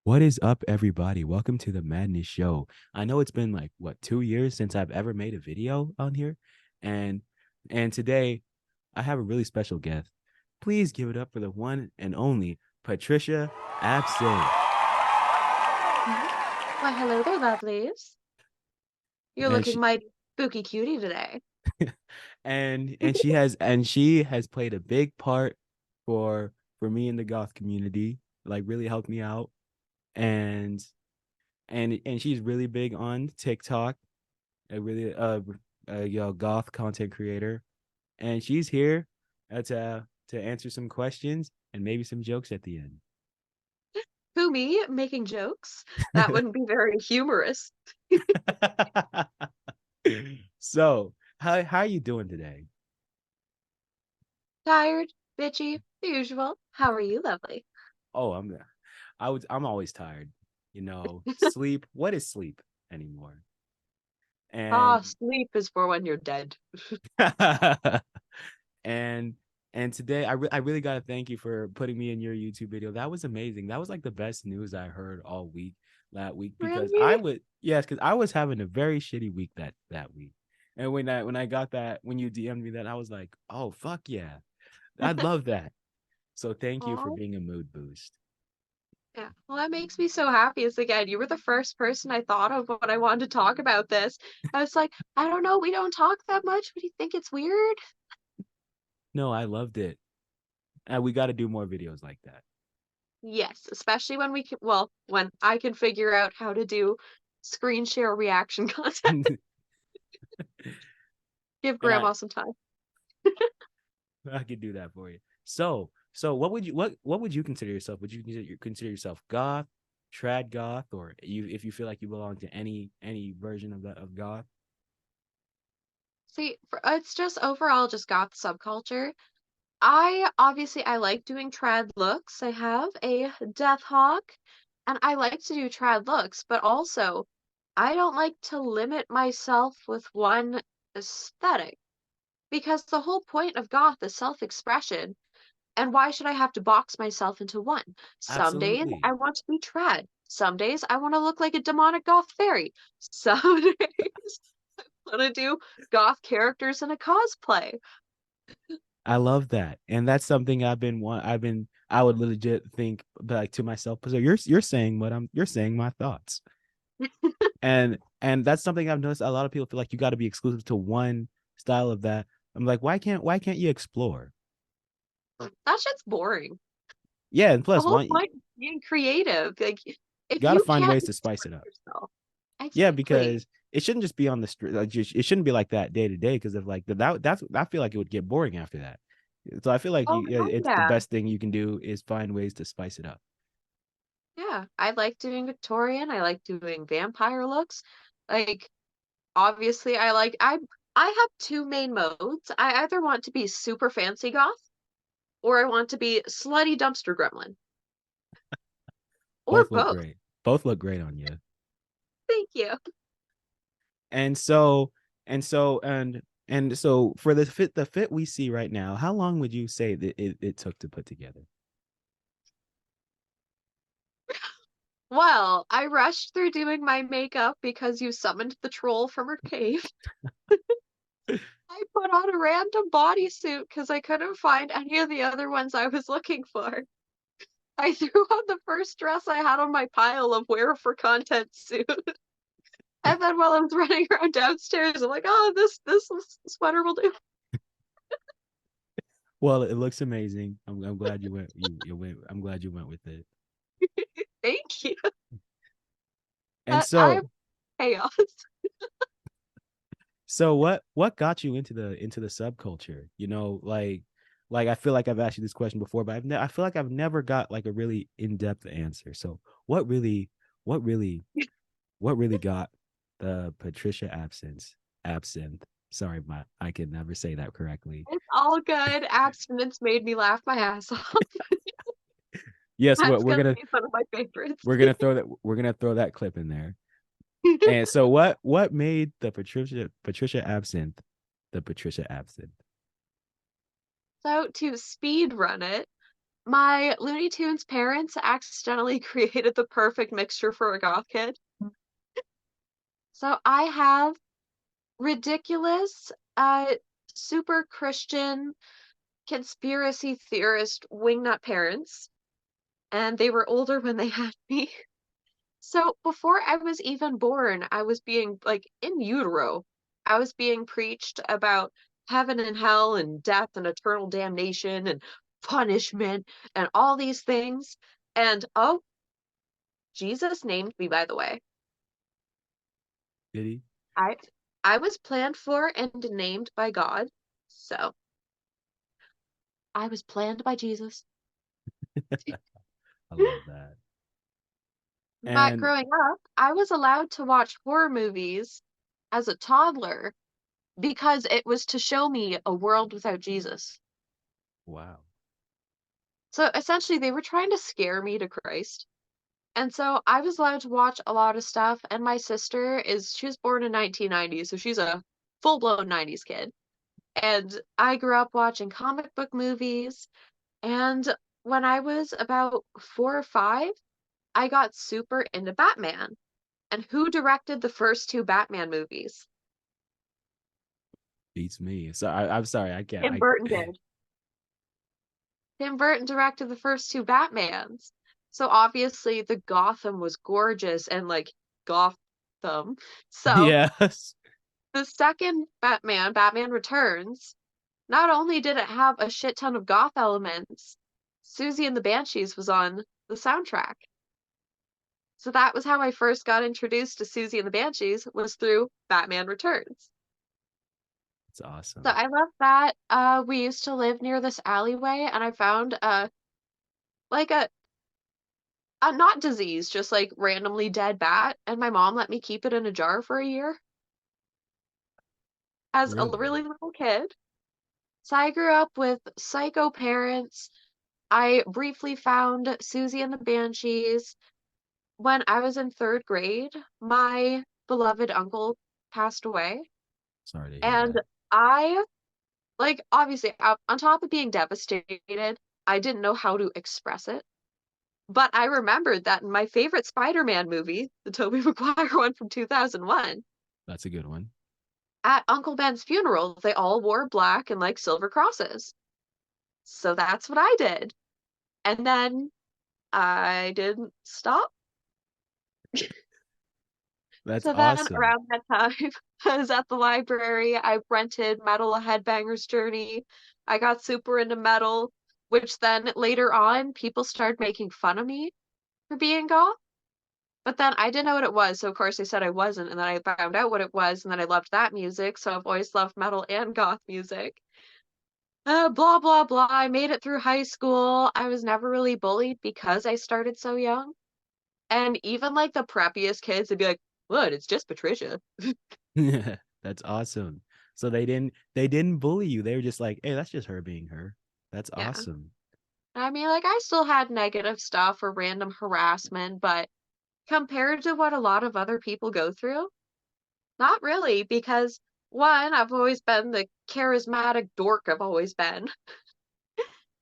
What is up, everybody? Welcome to the Madness Show. I know it's been like what 2 years since I've ever made a video on here, and and today I have a really special guest. Please give it up for the one and only Patricia Absinthe. Mhm. Why, hello there, lovelies. You're And looking she mighty spooky cutie today. and she has played a big part for me in the goth community, like really helped me out, and and she's really big on TikTok, a really goth content creator, and she's here to answer some questions and maybe some jokes at the Who, me, making jokes? That wouldn't be very humorous. end. So, how are you doing today? Tired, bitchy, the usual. How are you, lovely? Oh, I'm always tired. Sleep. What is sleep anymore? Ah, And sleep is for when you're dead. and and today I really got to thank you for putting me in your YouTube video. That was amazing. That was like the best news I heard all week that week because I Really? would yes, because I was having a very shitty week that week. And when I got that when you DM'd me that, I was like, oh fuck yeah. I'd love that. So thank you for Oh, being a mood boost. yeah. Well, that makes me so happy. It's again, you were the first person I thought of when I wanted to talk about this. I was like, I don't know, we don't talk that much, but you think it's weird? No, I loved it. And we got to do more videos like Yes, especially when we can, well, when I can figure out how to do screen share reaction content. that. Give And I grandma some time. I could do that for you. So what would you consider yourself? Would you consider yourself goth, trad goth, or you if you feel like you belong to any version of that of goth? See, it's just overall just goth subculture. I like doing trad looks. I have a death hawk, and I like to do trad looks, but also I don't like to limit myself with one aesthetic because the whole point of goth is self-expression. And why should I have to box myself into one? Some days Absolutely. I want to be trad. Some days I want to look like a demonic goth fairy. Some days I want to do goth characters in a cosplay. I love that. And that's something I would legit think like to myself, so you're saying you're saying my thoughts. And that's something I've noticed a lot of people feel like you got to be exclusive to one style of that. I'm like, why can't you explore? That shit's boring. Yeah, and The plus whole one you point is being creative. Like, if got to you find can't ways to spice it express up. yourself, Yeah, exactly. because it shouldn't just be on the street. Like it shouldn't be like that day to day. Because of like that's I feel like it would get boring after that. So I feel like Oh, hell it's the yeah. best thing you can do is find ways to spice it up. Yeah. I like doing Victorian. I like doing vampire looks. Like, obviously, I have two main modes. I either want to be super fancy goth or I want to be slutty dumpster gremlin, or Both look both. great. Both look great on you. Thank you. And so and so for the fit we see right now, how long would you say that it took to put together? Well, I rushed through doing my makeup because you summoned the troll from her cave. I put on a random bodysuit because I couldn't find any of the other ones I was looking for. I threw on the first dress I had on my pile of wear for content suit. And then while I was running around downstairs, I'm like, oh, this sweater will do. Well, it looks amazing. I'm glad you went. I'm glad you went with it. Thank you. And I'm so chaos. So what got you into the subculture? Like I feel like I've asked you this question before, but I feel like I've never got like a really in-depth answer. So what really what really got the Patricia absinthe? Sorry, I can never say that correctly. It's all good. Abstinence made me laugh my ass off. Yes, That's gonna be one of my favorites. we're gonna throw that clip in there. And so what made the Patricia absinthe the Patricia absinthe? So to speed run it, My Looney Tunes parents accidentally created the perfect mixture for a goth kid. So I have ridiculous, super Christian conspiracy theorist wingnut parents, and they were older when they had me. So before I was even born, I was being like in utero, I was being preached about heaven and hell and death and eternal damnation and punishment and all these things. And oh, Jesus named me, by the way. Did he? I I was planned for and named by God. So I was planned by Jesus. I love that. But And growing up, I was allowed to watch horror movies as a toddler because it was to show me a world without Jesus. wow. So essentially, they were trying to scare me to Christ. And so I was allowed to watch a lot of stuff. And my sister she was born in 1990, so she's a full-blown 90s kid. And I grew up watching comic book movies. And when I was about 4 or 5, I got super into Batman. And who directed the first two Batman movies? Beats me. So I'm sorry, I can't. Tim Burton did. Tim Burton directed the first two Batmans. So obviously the Gotham was gorgeous and like Gotham. So Yes. the second Batman, Batman Returns, not only did it have a shit ton of goth elements, Susie and the Banshees was on the soundtrack. So that was how I first got introduced to Susie and the Banshees was through Batman Returns. It's So awesome. I love that. We used to live near this alleyway and I found like a not disease, just like randomly dead bat, and my mom let me keep it in a jar for a year as a Really? really little kid. So I grew up with psycho parents. I briefly found Susie and the Banshees. When I was in third grade, my beloved uncle passed away. Sorry to hear And that. I, like, obviously, on top of being devastated, I didn't know how to express it. But I remembered that in my favorite Spider-Man movie, the Tobey Maguire one from 2001, That's a good one. at Uncle Ben's funeral, they all wore black and like silver crosses. So that's what I did. And then I didn't stop. That's So then awesome. around that time, I was at the library. I rented Metal: A Headbanger's Journey. I got super into metal, which then later on, people started making fun of me for being goth. But then I didn't know what it was, so of course I said I wasn't, and then I found out what it was, and then I loved that music, so I've always loved metal and goth music. Blah, blah, blah. I made it through high school. I was never really bullied because I started so young. And even like the preppiest kids would be like, what? It's just Patricia. That's awesome. So they didn't bully you. They were just like, hey, that's just her being her. That's Yeah. awesome. I mean, like, I still had negative stuff or random harassment, but compared to what a lot of other people go through, not really, because one, I've always been the charismatic dork I've always been.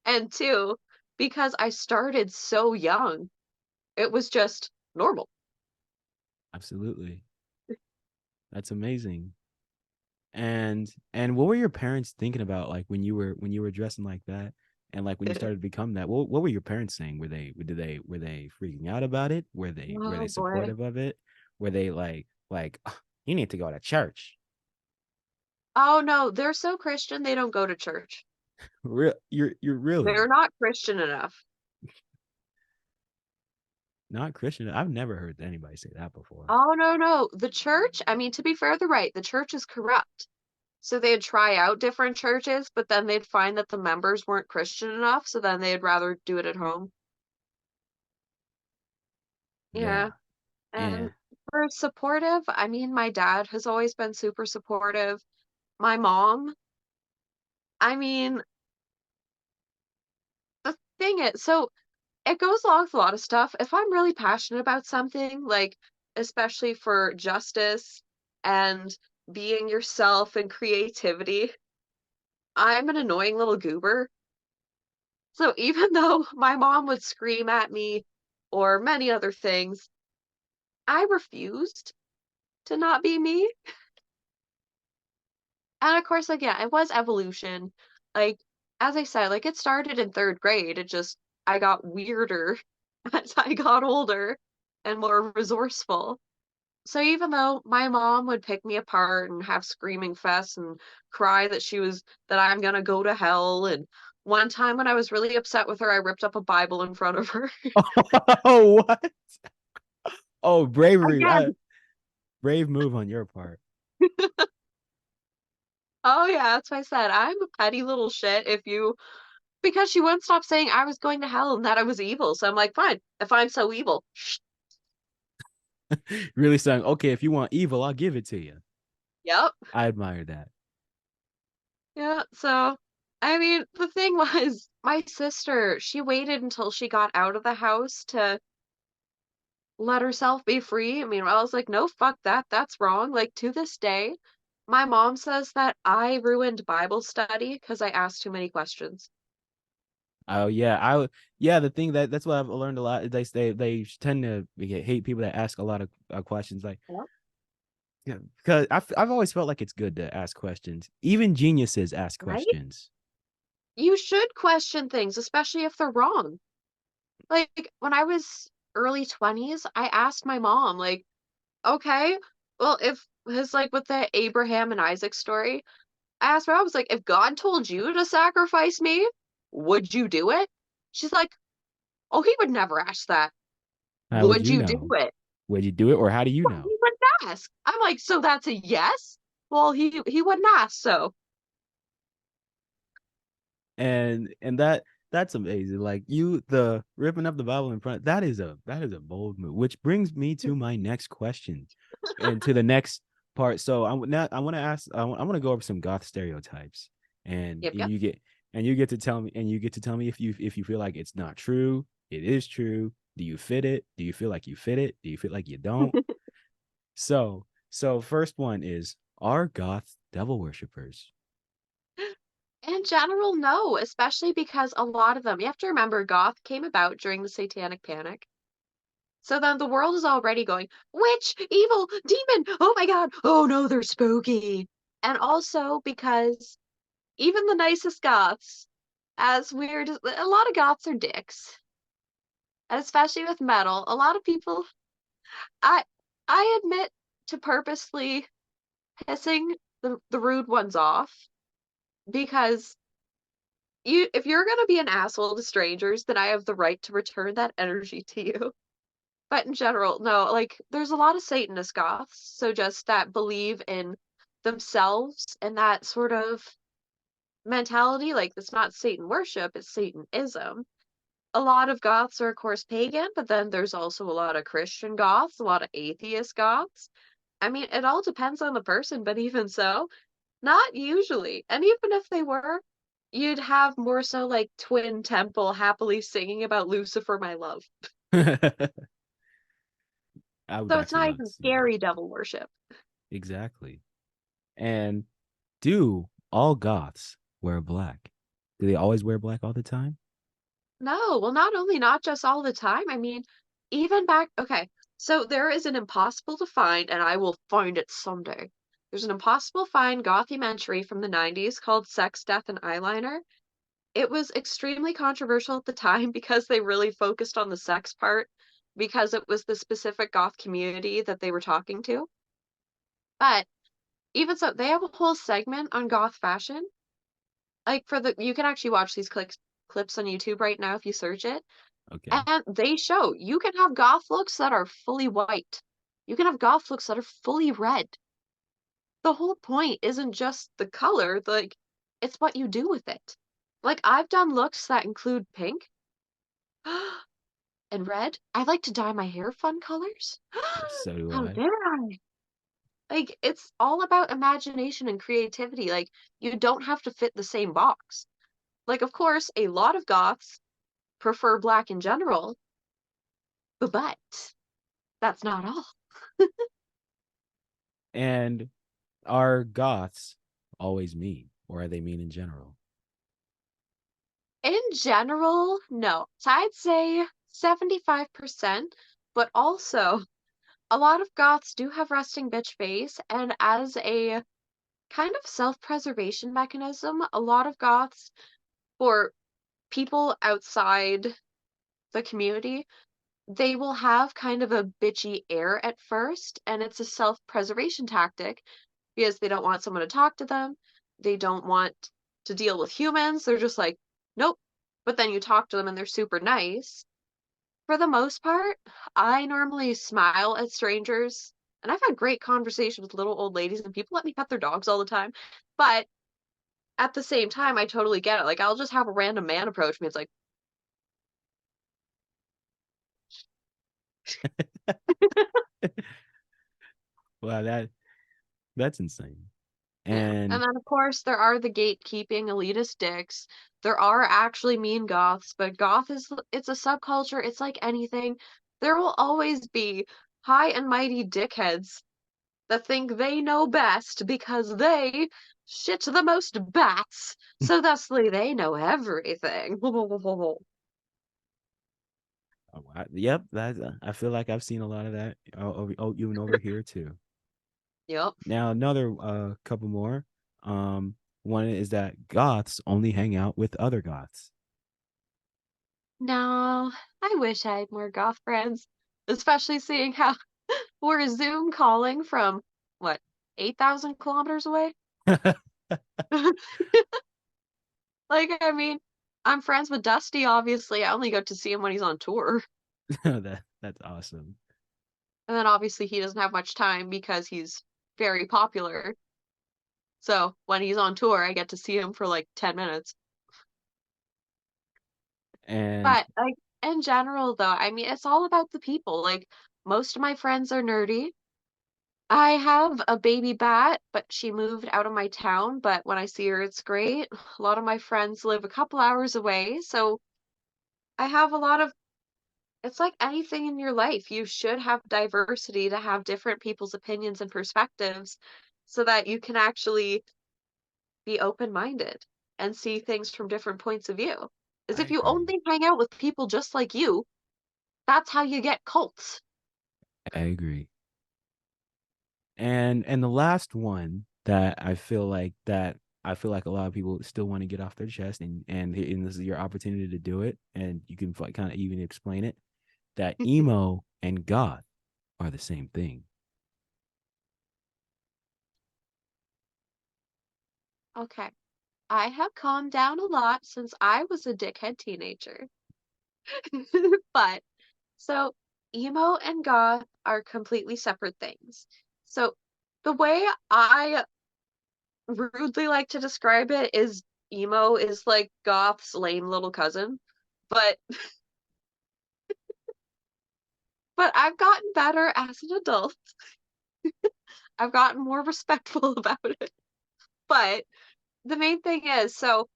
And two, because I started so young, it was just normal. Absolutely. That's amazing. And what were your parents thinking about like when you were dressing like that and like when you started to become that? What were your parents saying? Were they freaking out about it? Were they Oh boy. supportive of it? Were they like "Ugh, you need to go to church? Oh no, they're so Christian they don't go to church. You're They're really not Christian enough. not Christian. I've never heard anybody say that before. Oh no, no. The church, I mean, to be fair, they're right. The church is corrupt. So they'd try out different churches, but then they'd find that the members weren't Christian enough, so then they'd rather do it at home. Yeah. Yeah. And Yeah. for supportive, I mean, my dad has always been super supportive. My mom, I mean, the thing is, so it goes along with a lot of stuff. If I'm really passionate about something, like especially for justice and being yourself and creativity, I'm an annoying little goober. So even though my mom would scream at me or many other things, I refused to not be me. And of course, like, yeah, it was evolution. Like, as I said, like, it started in 3rd grade. It just I got weirder as I got older and more resourceful. So even though my mom would pick me apart and have screaming fests and cry that I'm gonna go to hell, and one time when I was really upset with her, I ripped up a Bible in front of her. Oh, what? Oh, bravery. Again. Brave move on your part. Oh, yeah, that's why I said I'm a petty little shit if you because she wouldn't stop saying I was going to hell and that I was evil. So I'm like, fine, if I'm so evil. Really saying, okay, if you want evil, I'll give it to you. Yep. I admire that. Yeah. So, I mean, the thing was, my sister, she waited until she got out of the house to let herself be free. I mean, I was like, no, fuck that. That's wrong. Like, to this day, my mom says that I ruined Bible study because I asked too many questions. Oh yeah, yeah. The thing that's what I've learned a lot. They tend to hate people that ask a lot of questions. Like, Yep. yeah, because I've always felt like it's good to ask questions. Even geniuses ask Right? questions. You should question things, especially if they're wrong. Like, when I was early 20s, I asked my mom, like, "Okay, well, if his like, with the Abraham and Isaac story, I asked her, I was like, "If God told you to sacrifice me, would you do it?" She's like, "Oh, he would never ask that. How would Would you you do know? it?" Would you do it, or how do you "Well, know? he wouldn't ask." I'm like, "So that's a yes?" Well, he wouldn't ask, so And that's amazing. Like you, the ripping up the Bible in front. That is a bold move. Which brings me to my next question, and to the next part. So I want to ask. I want to go over some goth stereotypes, and yep, yep. you get to tell me, if you feel like it's not true, it is true. Do you fit it? Do you feel like you fit it? Do you feel like you don't? So first one is, are goths devil worshippers? In general, no, especially because a lot of them you have to remember Goth came about during the Satanic Panic. So then the world is already going, witch, evil, demon, oh my god, oh no, they're spooky. And also because even the nicest goths, as weird as a lot of goths are dicks, and especially with metal, a lot of people I I admit to purposely pissing the rude ones off because you if you're gonna be an asshole to strangers, then I have the right to return that energy to you. But in general, no, like, there's a lot of Satanist goths, so just that believe in themselves and that sort of mentality, like, it's not Satan worship, it's Satanism. A lot of goths are, of course, pagan, but then there's also a lot of Christian goths, a lot of atheist goths. I mean, it all depends on the person, but even so, not usually. And even if they were, you'd have more so like Twin Temple happily singing about Lucifer, my love. I would So it's actually not love to even see that. scary devil worship. Exactly. And do all goths wear black? Do they always wear black all the time? No, well, not only not just all the time, I mean, even back okay, so there is an impossible to find, and I will find it someday. There's an impossible find gothumentary from the 90s called Sex, Death, and Eyeliner. It was extremely controversial at the time because they really focused on the sex part because it was the specific goth community that they were talking to. But even so, they have a whole segment on goth fashion. Like for the you can actually watch these clips on YouTube right now if you search it. Okay. And they show you can have goth looks that are fully white. You can have goth looks that are fully red. The whole point isn't just the color, like, it's what you do with it. Like, I've done looks that include pink and red. I like to dye my hair fun colors. So do How I. dare I? Like, it's all about imagination and creativity. Like, you don't have to fit the same box. Like, of course, a lot of goths prefer black in general, but that's not all. And are goths always mean, or are they mean in general? In general, no. So I'd say 75%, but also a lot of goths do have resting bitch face, and as a kind of self-preservation mechanism, a lot of goths, for people outside the community, they will have kind of a bitchy air at first, and it's a self-preservation tactic because they don't want someone to talk to them. They don't want to deal with humans. They're just like, nope. But then you talk to them and they're super nice. For the most part, I normally smile at strangers, and I've had great conversations with little old ladies, and people let me pet their dogs all the time. But at the same time, I totally get it. Like, I'll just have a random man approach me. It's like, Wow, that's insane. yeah. And And then, of course, there are the gatekeeping elitist dicks. There are actually mean goths, but goth is, it's a subculture. It's like anything. There will always be high and mighty dickheads that think they know best because they shit the most bats, so thusly they know everything. yep, that I feel like I've seen a lot of that. Even over here too. Yep. Now another couple more. One is that goths only hang out with other goths. No, I wish I had more goth friends, especially seeing how we're Zoom calling from what, 8,000 kilometers away? Like, I mean, I'm friends with Dusty, obviously. I only go to see him when he's on tour. That's awesome. And then obviously he doesn't have much time because he's very popular. So when he's on tour, I get to see him for like 10 minutes. And But like in general though, I mean, it's all about the people. Like most of my friends are nerdy. I have a baby bat, but she moved out of my town, but when I see her, it's great. A lot of my friends live a couple hours away, so I have a lot of, it's like anything in your life. You should have diversity to have different people's opinions and perspectives so that you can actually be open-minded and see things from different points of view. As I if you agree. only hang out with people just like you, that's how you get cults. I agree. And the last one that I feel like a lot of people still want to get off their chest, and this is your opportunity to do it, and you can kind of even explain it, that emo and goth are the same thing. Okay. I have calmed down a lot since I was a dickhead teenager. But so emo and goth are completely separate things. So the way I rudely like to describe it is emo is like goth's lame little cousin. But I've gotten better as an adult. I've gotten more respectful about it. But the main thing is, so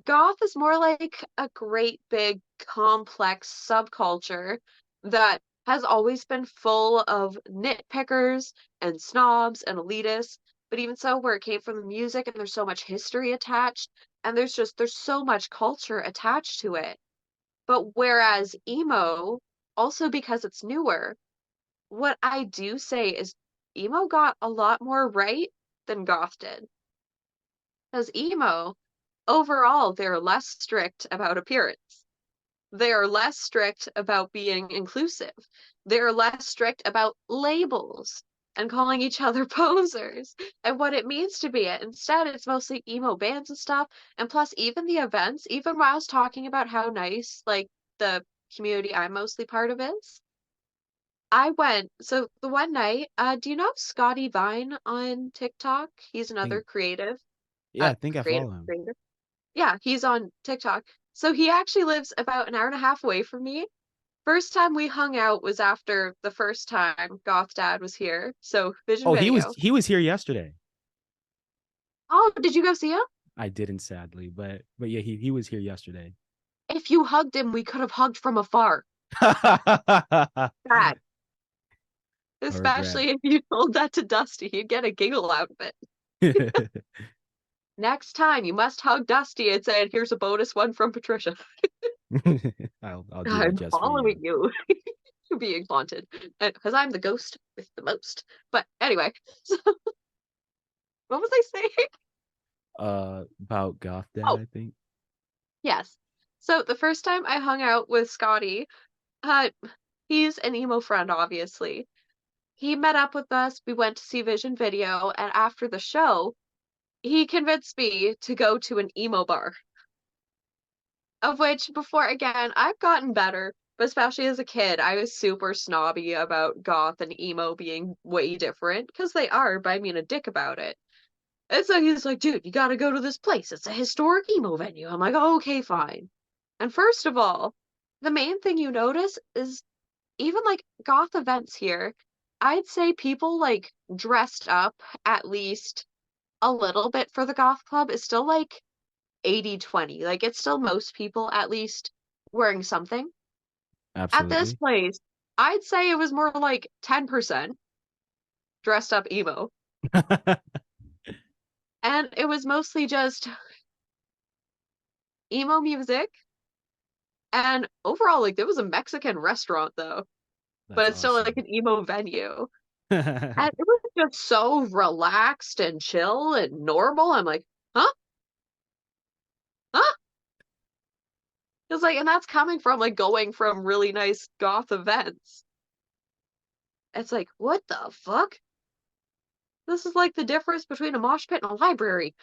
goth is more like a great big complex subculture that has always been full of nitpickers and snobs and elitists. But even so, where it came from the music and there's so much history attached, and there's so much culture attached to it. But whereas emo, also because it's newer, what I do say is emo got a lot more right than goth did. Because emo, overall, they're less strict about appearance. They are less strict about being inclusive. They're less strict about labels and calling each other posers and what it means to be it. Instead, it's mostly emo bands and stuff. And plus, even the events, even while I was talking about how nice, like, the community I'm mostly part of is, I went, so the one night, do you know Scotty Vine on TikTok? He's I another think creative, yeah, I think I creative follow him. creator. Yeah, he's on TikTok. So he actually lives about an hour and a half away from me. First time we hung out was after the first time Goth Dad was here. So Vision Oh, Video. he was here yesterday. Oh, did you go see him? I didn't sadly, but yeah, he was here yesterday. If you hugged him, we could have hugged from afar. A Bad. regret. Especially if you told that to Dusty. He'd get a giggle out of it. Next time you must hug Dusty and say, here's a bonus one from Patricia. I'll do that I'm just for you. following you. You're being haunted. Because I'm the ghost with the most. But anyway, so what was I saying? About Goth Dad, Oh, I think. yes. So the first time I hung out with Scotty, uh, he's an emo friend, obviously. He met up with us. We went to see Vision Video, and after the show, he convinced me to go to an emo bar. Of which, before again, I've gotten better, but especially as a kid, I was super snobby about goth and emo being way different, because they are, but I mean a dick about it. And so he's like, dude, you gotta go to this place. It's a historic emo venue. I'm like, oh, okay, fine. And first of all, the main thing you notice is even like goth events here, I'd say people like dressed up at least a little bit for the goth club is still like 80-20. Like it's still most people at least wearing something. At this Absolutely. place, I'd say it was more like 10% dressed up emo. And it was mostly just emo music. And overall, like there was a Mexican restaurant though, but That's it's still like awesome. an emo venue. And it was just so relaxed and chill and normal. I'm like, huh? Huh? It's like, and that's coming from like going from really nice goth events. It's like, what the fuck? This is like the difference between a mosh pit and a library.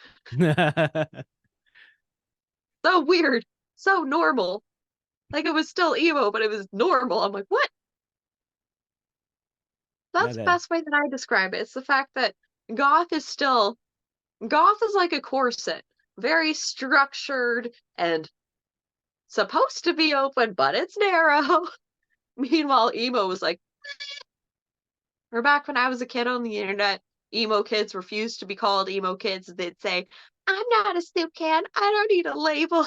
So weird. So normal. Like it was still emo, but it was normal. I'm like, what? Yeah, That's the that best way that I describe it. It's the fact that goth is still, goth is like a corset, very structured and supposed to be open, but it's narrow. Meanwhile, emo was like, or back when I was a kid on the internet, emo kids refused to be called emo kids. They'd say, I'm not a soup can. I don't need a label.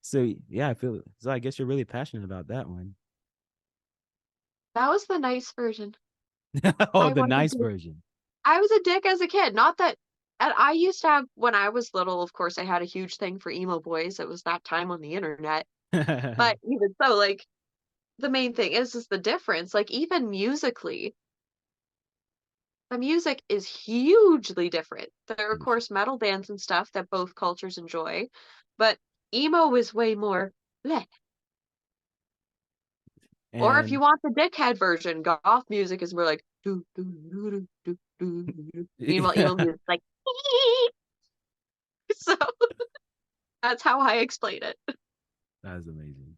so yeah, I feel so I guess you're really passionate about that one. That was the nice version. Oh, I the was a nice dick. version. I was a dick as a kid. Not that, and I used to have, when I was little, of course, I had a huge thing for emo boys. It was that time on the internet. But even so, like, the main thing is the difference. Like, even musically, the music is hugely different. There are, of course, metal bands and stuff that both cultures enjoy, but emo is way more bleh. Or if you And want the dickhead version, goth music is more like do do do do do do. Do. Meanwhile, emo music is like so that's how I explain it. that is amazing.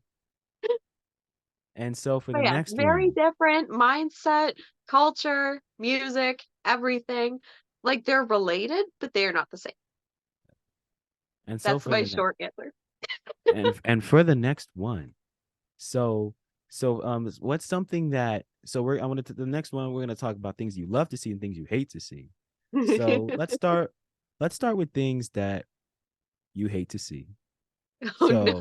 And so for But the yeah, next very one, different mindset, culture, music, everything. Like they're related, but they're not the same. and so That's for my the short answer. and for the next one, so what's something that so we're I wanted to the next one we're gonna talk about things you love to see and things you hate to see. So let's start with things that you hate to see. Oh no.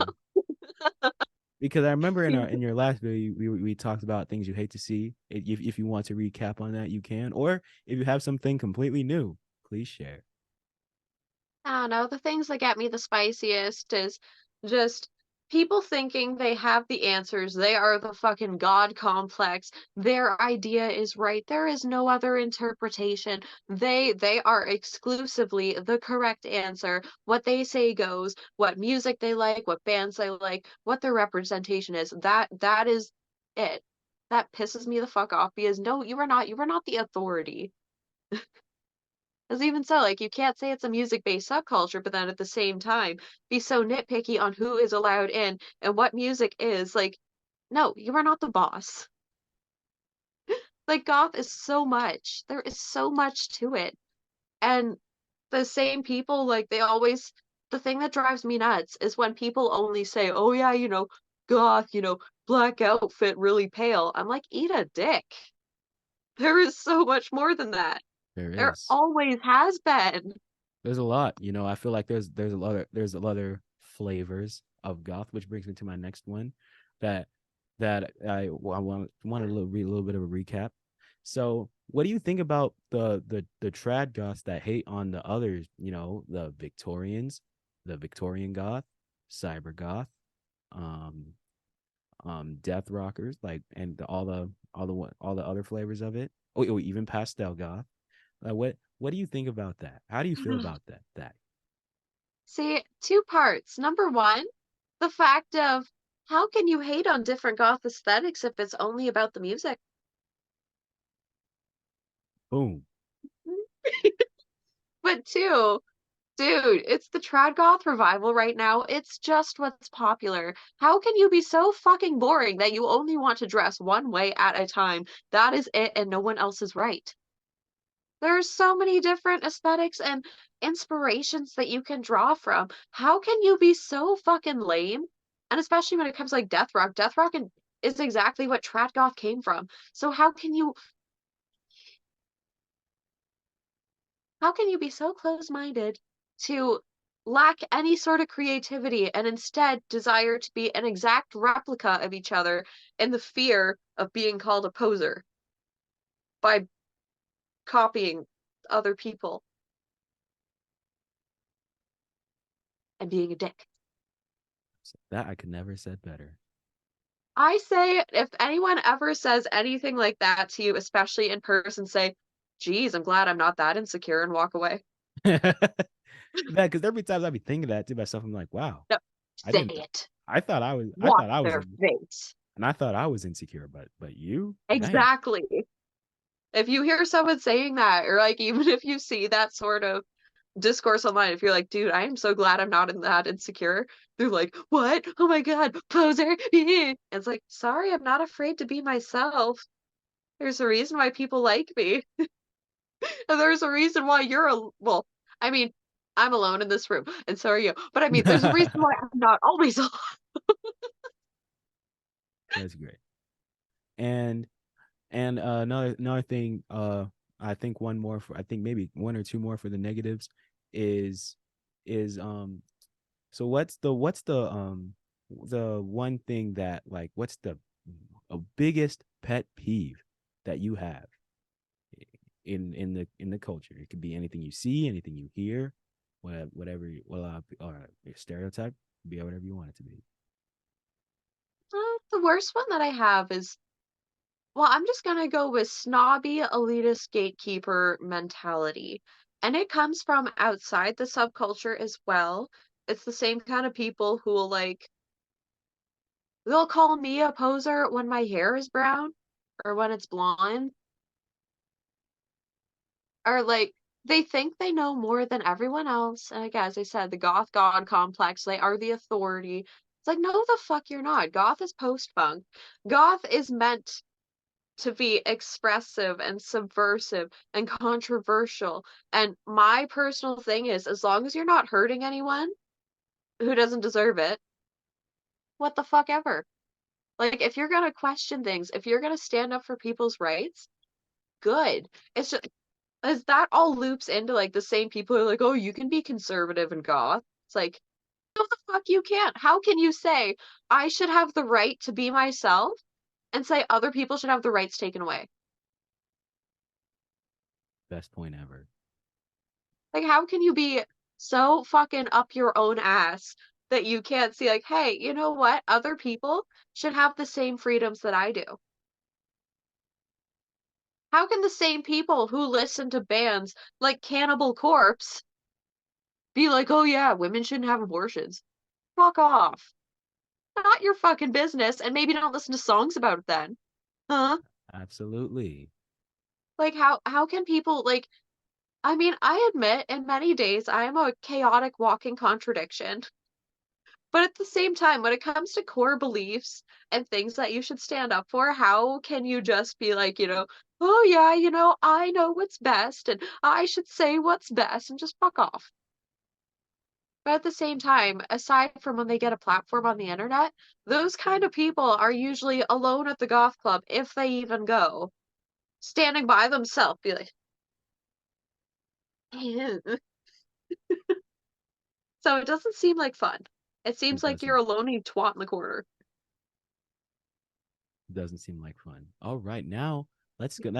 So because I remember in our in your last video we talked about things you hate to see. If you want to recap on that, you can, or if you have something completely new, please share. I don't know. The things that get me the spiciest is just people thinking they have the answers. They are the fucking God complex. Their idea is right. There is no other interpretation. They are exclusively the correct answer. What they say goes. What music they like, what bands they like, what their representation is. That is it. That pisses me the fuck off because no, you are not the authority. Because even so, like, you can't say it's a music-based subculture, but then at the same time, be so nitpicky on who is allowed in and what music is. Like, no, you are not the boss. Like, goth is so much. There is so much to it. And the same people, like, the thing that drives me nuts is when people only say, oh, yeah, goth, black outfit, really pale. I'm like, eat a dick. There is so much more than that. There There is. always has been. There's a lot. I feel like there's a lot of flavors of goth, which brings me to my next one that I want a little bit of a recap. So what do you think about the trad goths that hate on the others? The Victorians, the Victorian goth, cyber goth, um, death rockers, like, and all the other flavors of it. Oh, even pastel goth. What do you think about that? How do you feel about that? See, two parts. Number one, the fact of how can you hate on different goth aesthetics if it's only about the music? Boom. But two, dude, it's the trad goth revival right now. It's just what's popular. How can you be so fucking boring that you only want to dress one way at a time? That is it, and no one else is right. There's so many different aesthetics and inspirations that you can draw from. How can you be so fucking lame? And especially when it comes like death rock. Is exactly what trad goth came from. So how can you be so close-minded to lack any sort of creativity and instead desire to be an exact replica of each other in the fear of being called a poser by copying other people and being a dick? That I could never said better. I say if anyone ever says anything like that to you, especially in person, say, geez, I'm glad I'm not that insecure and walk away. Man, because every time I be thinking that to myself, I'm like, wow, No, I say didn't. it. I Watch thought I was their in, face. and I thought I was insecure, but you, dang, Exactly. If you hear someone saying that, or like even if you see that sort of discourse online, if you're like, dude, I am so glad I'm not in that insecure, they're like, what? Oh my God, poser. It's like, sorry, I'm not afraid to be myself. There's a reason why people like me. And there's a reason why well, I mean, I'm alone in this room, and so are you. But I mean, there's a reason that's why I'm not always alone. great. And another thing, I think one more for I think maybe one or two more for the negatives is is. So what's the one thing that, like, what's the biggest pet peeve that you have in the culture? It could be anything you see, anything you hear, whatever. Or your stereotype, be whatever you want it to be. The worst one that I have is, well, I'm just gonna go with snobby elitist gatekeeper mentality. And it comes from outside the subculture as well. It's the same kind of people who will they'll call me a poser when my hair is brown or when it's blonde, or like they think they know more than everyone else. And like, as I said, the goth god complex, they are the authority. It's like, no, the fuck you're not. Goth is post-punk. Goth is meant to be expressive and subversive and controversial. And my personal thing is, as long as you're not hurting anyone who doesn't deserve it, what the fuck ever. Like, if you're gonna question things, if you're gonna stand up for people's rights, good. It's just, as that all loops into like the same people who are like, oh, you can be conservative and goth. It's like, no, the fuck you can't. How can you say I should have the right to be myself and say other people should have the rights taken away? Best point ever. Like, how can you be so fucking up your own ass that you can't see, like, hey, you know what? Other people should have the same freedoms that I do. How can the same people who listen to bands like Cannibal Corpse be like, oh yeah, women shouldn't have abortions? Fuck off. Not your fucking business, and maybe don't listen to songs about it then. Huh? Absolutely. Like how can people like, I mean, I admit in many days I am a chaotic walking contradiction. But at the same time, when it comes to core beliefs and things that you should stand up for, how can you just be like, oh yeah, I know what's best and I should say what's best and just fuck off. But at the same time, aside from when they get a platform on the internet, those kind of people are usually alone at the goth club, if they even go, standing by themselves, be like, so it doesn't seem like fun. It seems It like you're doesn't a lonely twat in the corner. doesn't seem like fun. All right, now let's go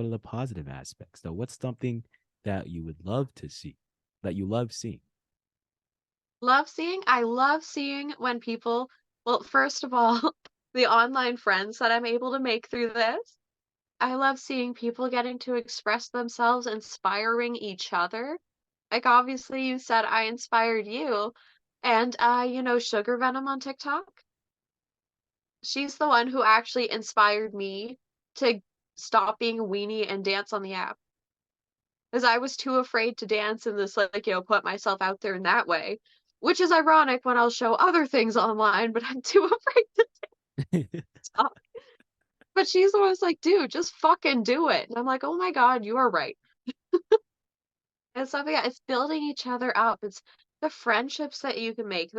to the positive aspects. So what's something that you would love to see, that you love seeing? I love seeing when people, well, first of all, the online friends that I'm able to make through this. I love seeing people getting to express themselves, inspiring each other. Like, obviously, you said I inspired you. And, Sugar Venom on TikTok? She's the one who actually inspired me to stop being a weenie and dance on the app. Because I was too afraid to dance in this, like, put myself out there in that way. Which is ironic when I'll show other things online, but I'm too afraid to stop. But she's the one who's like, dude, just fucking do it. And I'm like, oh my God, you are right. And stuff like that. It's building each other up. It's the friendships that you can make,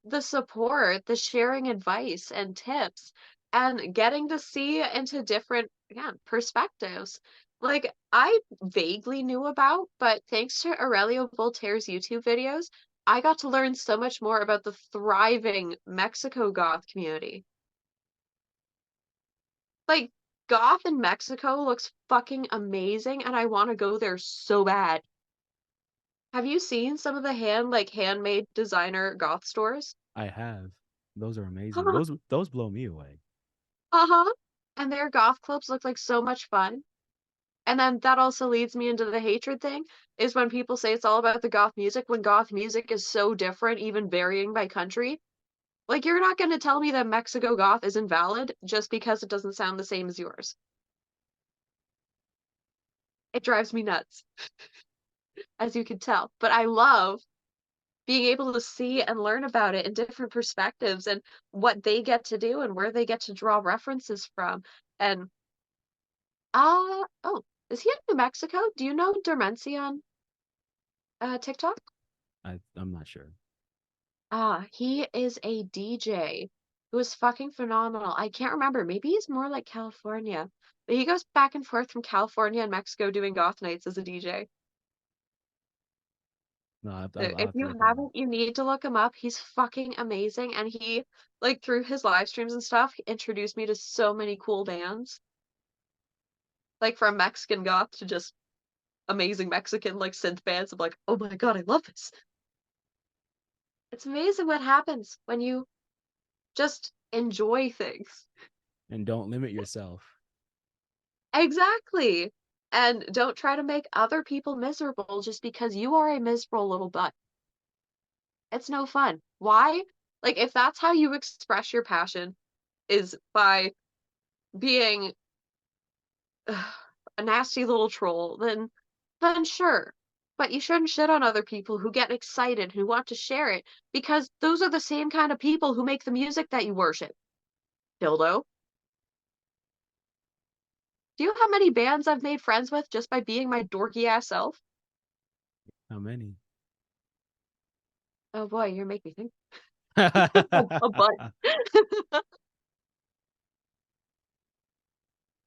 the support, the sharing advice and tips, and getting to see into different, again, perspectives. Like I vaguely knew about, but thanks to Aurelio Voltaire's YouTube videos, I got to learn so much more about the thriving Mexico goth community. Like goth in Mexico looks fucking amazing, and I want to go there so bad. Have you seen some of the handmade designer goth stores? I have. Those are amazing. Those blow me away. Uh-huh. And their goth clubs look like so much fun. And then that also leads me into the hatred thing, is when people say it's all about the goth music, when goth music is so different, even varying by country. Like, you're not going to tell me that Mexico goth isn't valid just because it doesn't sound the same as yours. It drives me nuts, as you can tell. But I love being able to see and learn about it in different perspectives and what they get to do and where they get to draw references from. And oh, is he in New Mexico? Do you know Dormency on TikTok? I'm not sure. He is a DJ who is fucking phenomenal. I can't remember. Maybe he's more like California. But he goes back and forth from California and Mexico doing goth nights as a DJ. No, I'll If have to you look him up. haven't, you need to look him up. He's fucking amazing. And he, like, through his live streams and stuff, introduced me to so many cool bands. Like, from Mexican goth to just amazing Mexican, like, synth bands. I'm like, oh my God, I love this. It's amazing what happens when you just enjoy things. And don't limit yourself. Exactly. And don't try to make other people miserable just because you are a miserable little butt. It's no fun. Why? Like, if that's how you express your passion, is by being a nasty little troll, then sure. But you shouldn't shit on other people who get excited, who want to share it, because those are the same kind of people who make the music that you worship. Dildo. Do you know how many bands I've made friends with just by being my dorky ass self? How many? Oh boy, you're making me think. A bunch.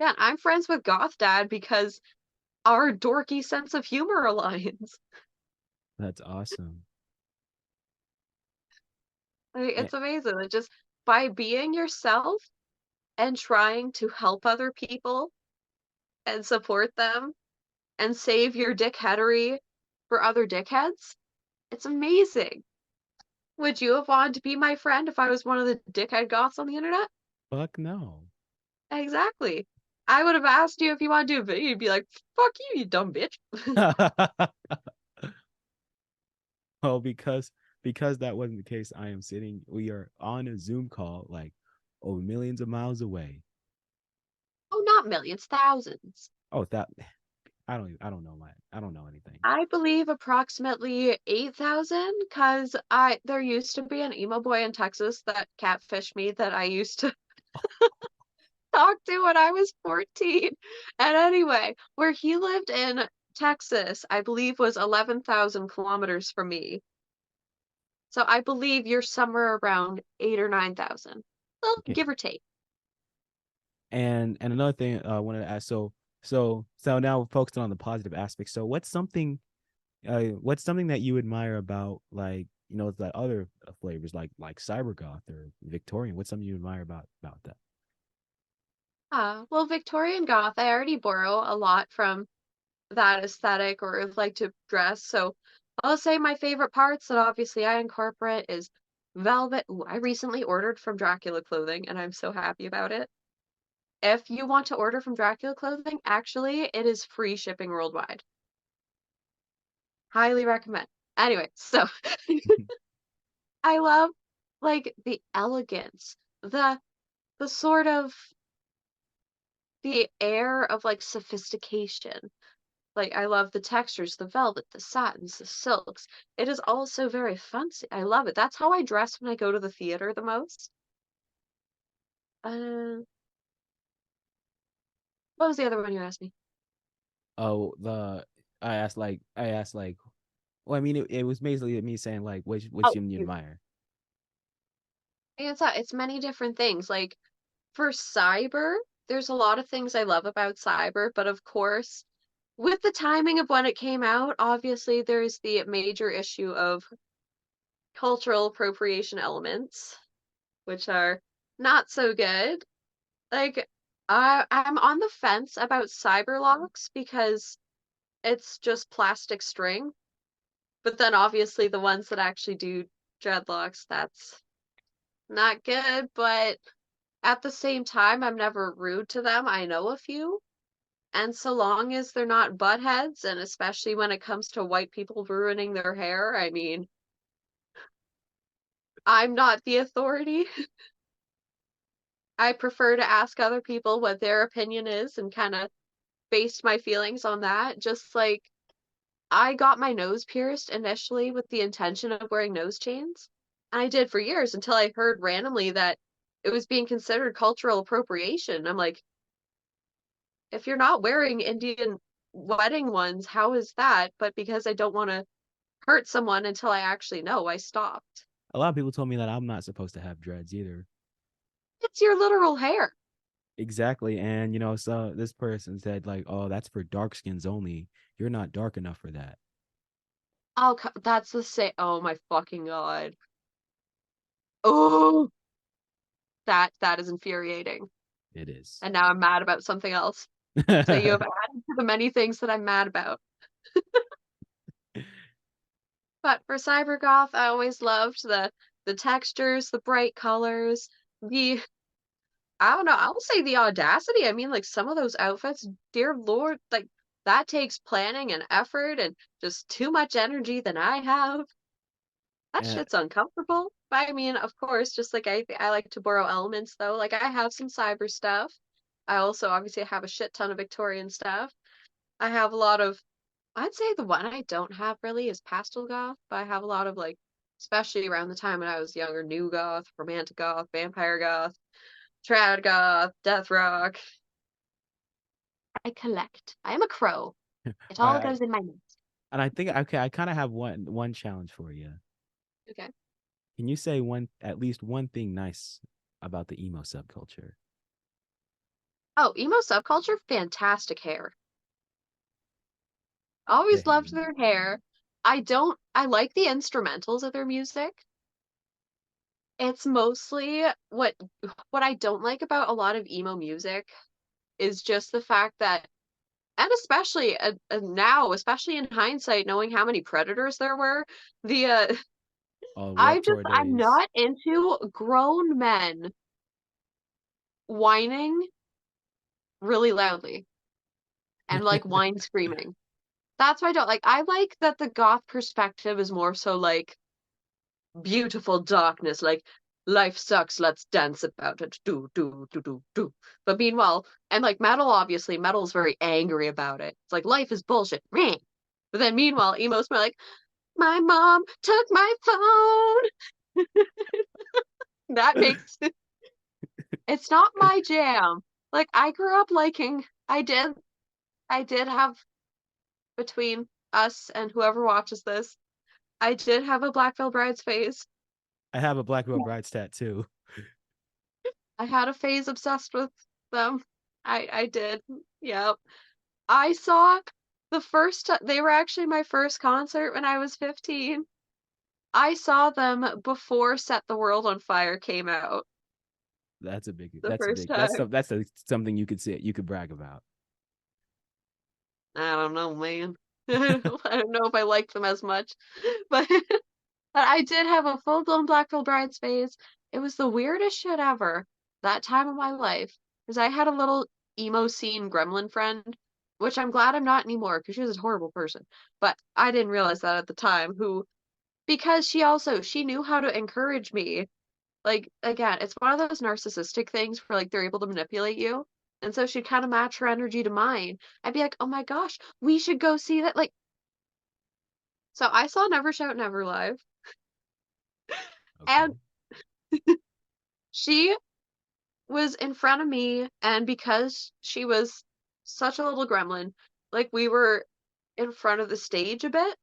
Yeah, I'm friends with Goth Dad because our dorky sense of humor aligns. That's awesome. Like, Eh, it's amazing. It just by being yourself and trying to help other people and support them and save your dickheadery for other dickheads, it's amazing. Would you have wanted to be my friend if I was one of the dickhead goths on the internet? Fuck no. Exactly. I would have asked you if you want to do a video. You'd be like, fuck you, you dumb bitch. Well, because that wasn't the case, I am sitting. We are on a Zoom call, like over millions of miles away. Oh, not millions, thousands. Oh, that I don't know anything. I believe approximately 8,000 because there used to be an emo boy in Texas that catfished me that I used to talk to when I was 14. And anyway, where he lived in Texas, I believe was 11,000 kilometers from me. So I believe you're somewhere around 8 or 9,000. Well, Okay. give or take. And another thing I wanted to ask. So now we're focusing on the positive aspects. So what's something that you admire about, like, the other flavors, like cyber goth or Victorian? What's something you admire about that? Well, Victorian Goth, I already borrow a lot from that aesthetic or like to dress. So I'll say my favorite parts that obviously I incorporate is velvet. Ooh, I recently ordered from Dracula Clothing and I'm so happy about it. If you want to order from Dracula Clothing, actually, it is free shipping worldwide. Highly recommend. Anyway, so I love like the elegance, the sort of the air of like sophistication. Like I love the textures, the velvet, the satins, the silks. It is all so very fancy. I love it. That's how I dress when I go to the theater the most. Uh, what was the other one you asked me? Oh, I asked like well, I mean it was basically me saying like which Oh, gym you admire. it's many different things. Like for cyber, there's a lot of things I love about cyber, but of course, with the timing of when it came out, obviously there's the major issue of cultural appropriation elements, which are not so good. Like, I'm on the fence about cyberlocks because it's just plastic string, but then obviously the ones that actually do dreadlocks, that's not good, but at the same time, I'm never rude to them. I know a few. And so long as they're not butt heads, and especially when it comes to white people ruining their hair, I mean, I'm not the authority. I prefer to ask other people what their opinion is and kind of base my feelings on that. Just like I got my nose pierced initially with the intention of wearing nose chains. And I did for years until I heard randomly that it was being considered cultural appropriation. I'm like, if you're not wearing Indian wedding ones, how is that? But because I don't want to hurt someone until I actually know, I stopped. A lot of people told me that I'm not supposed to have dreads either. It's your literal hair. Exactly. And so this person said like, "Oh, that's for dark skins only. You're not dark enough for that." Oh, that's the same. Oh my fucking God. Oh, that is infuriating. It is. And now I'm mad about something else. So you have added to the many things that I'm mad about. But for CyberGoth, I always loved the textures, the bright colors, the I don't know, I'll say the audacity. I mean, like some of those outfits, dear Lord, like that takes planning and effort and just too much energy than I have. That And shit's uncomfortable. But I mean, of course, just like I like to borrow elements though. Like I have some cyber stuff. I also obviously have a shit ton of Victorian stuff. I have a lot of I'd say the one I don't have really is pastel goth, but I have a lot of like, especially around the time when I was younger, new goth, romantic goth, vampire goth, trad goth, death rock. I collect. I am a crow. It all I goes in my nose. and I think okay, I kind of have one challenge for you. Okay. Can you say at least one thing nice about the emo subculture? Oh, emo subculture, fantastic hair. The Always loved hair. their hair. I like the instrumentals of their music. It's mostly what I don't like about a lot of emo music is just the fact that and especially now, especially in hindsight, knowing how many predators there were, the Oh, Warped Tour I'm days. not into grown men whining really loudly and like whine screaming. That's why I don't like. I like that the goth perspective is more so like beautiful darkness, like life sucks, let's dance about it. Do do do do do. But meanwhile, and like metal, obviously, metal's very angry about it. It's like life is bullshit. Meh. But then meanwhile, emo's more like, my mom took my phone. That makes it's not my jam. Like I grew up liking I did have between us and whoever watches this, I did have a Black Veil Brides phase. I have a Black Veil Brides tattoo. I had a phase obsessed with them. I did. Yep. I saw they were actually my first concert when I was 15. I saw them before Set the World on Fire came out. That's a big. the That's a first big. That's time. some. That's something you could say. You could brag about. I don't know, man. I don't know if I liked them as much, but but I did have a full-blown Blackville Brides phase. It was the weirdest shit ever that time of my life because I had a little emo scene gremlin friend, which I'm glad I'm not anymore because she was a horrible person. But I didn't realize that at the time. Who because she knew how to encourage me. Like again, it's one of those narcissistic things where like they're able to manipulate you. And so she'd kind of match her energy to mine. I'd be like, "Oh my gosh, we should go see that." Like, so I saw Never Shout Never live, and Okay. she was in front of me, and because she was such a little gremlin, like we were in front of the stage a bit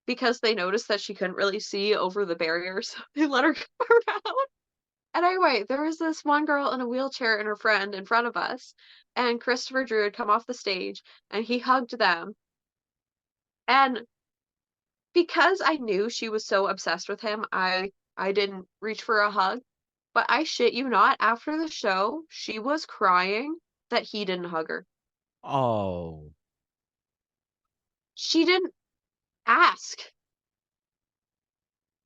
because they noticed that she couldn't really see over the barriers. They let her go around. And anyway, there was this one girl in a wheelchair and her friend in front of us, and Christopher Drew had come off the stage and he hugged them. And because I knew she was so obsessed with him, I didn't reach for a hug. But I shit you not, after the show, she was crying that he didn't hug her. Oh. She didn't ask.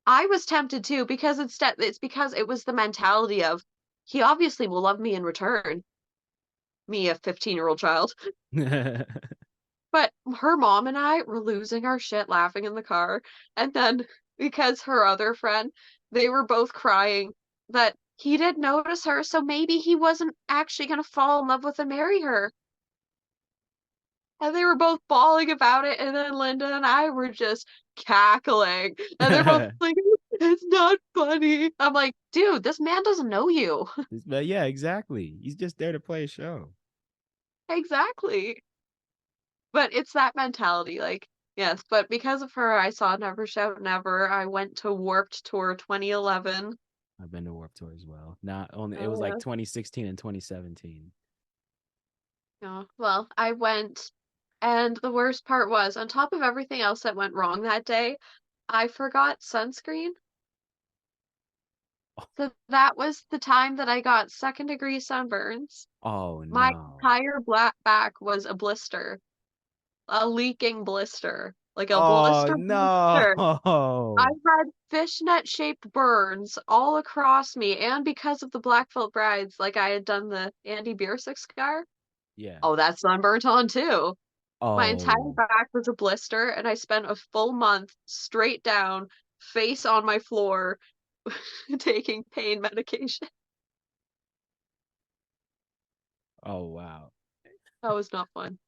I was tempted to because instead it's because it was the mentality of he obviously will love me in return, me, a 15-year-old child. But her mom and I were losing our shit laughing in the car. And then because her other friend, they were both crying that he did notice her, so maybe he wasn't actually gonna fall in love with and marry her. And they were both bawling about it, and then Linda and I were just cackling. And they're both like, it's not funny. I'm like, dude, this man doesn't know you. But yeah, exactly. He's just there to play a show. Exactly. But it's that mentality, like, yes, but because of her, I saw Never Shout Never. I went to Warped Tour 2011. I've been to Warped Tour as well. Not only it Oh, was like yeah. 2016 and 2017. Yeah. Well, I went, and the worst part was, on top of everything else that went wrong that day, I forgot sunscreen. So that was the time that I got second-degree sunburns. Oh My no. entire black back was a blister, a leaking blister, like a Oh blister blister. I no. had fishnet-shaped burns all across me, and because of the Blackfoot brides, like I had done the Andy Biersick scar. Yeah. Oh, that's sunburnt on too. My entire Oh. back was a blister, and I spent a full month straight down, face on my floor, taking pain medication. Oh wow. That was not fun.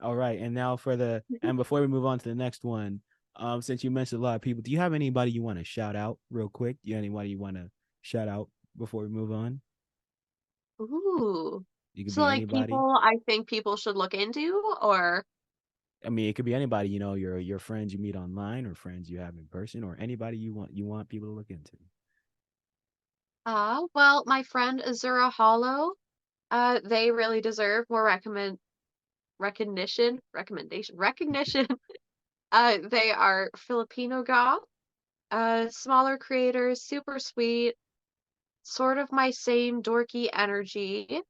All right. And now for the and before we move on to the next one, since you mentioned a lot of people, do you have anybody you want to shout out real quick? Do you have anybody you want to shout out before we move on? Ooh. You could So, be like, anybody. people I think people should look into, or, I mean, it could be anybody, your friends you meet online or friends you have in person or anybody you want people to look into. well, my friend Azura Hollow, they really deserve more recognition. They are Filipino goth, smaller creators, super sweet, sort of my same dorky energy.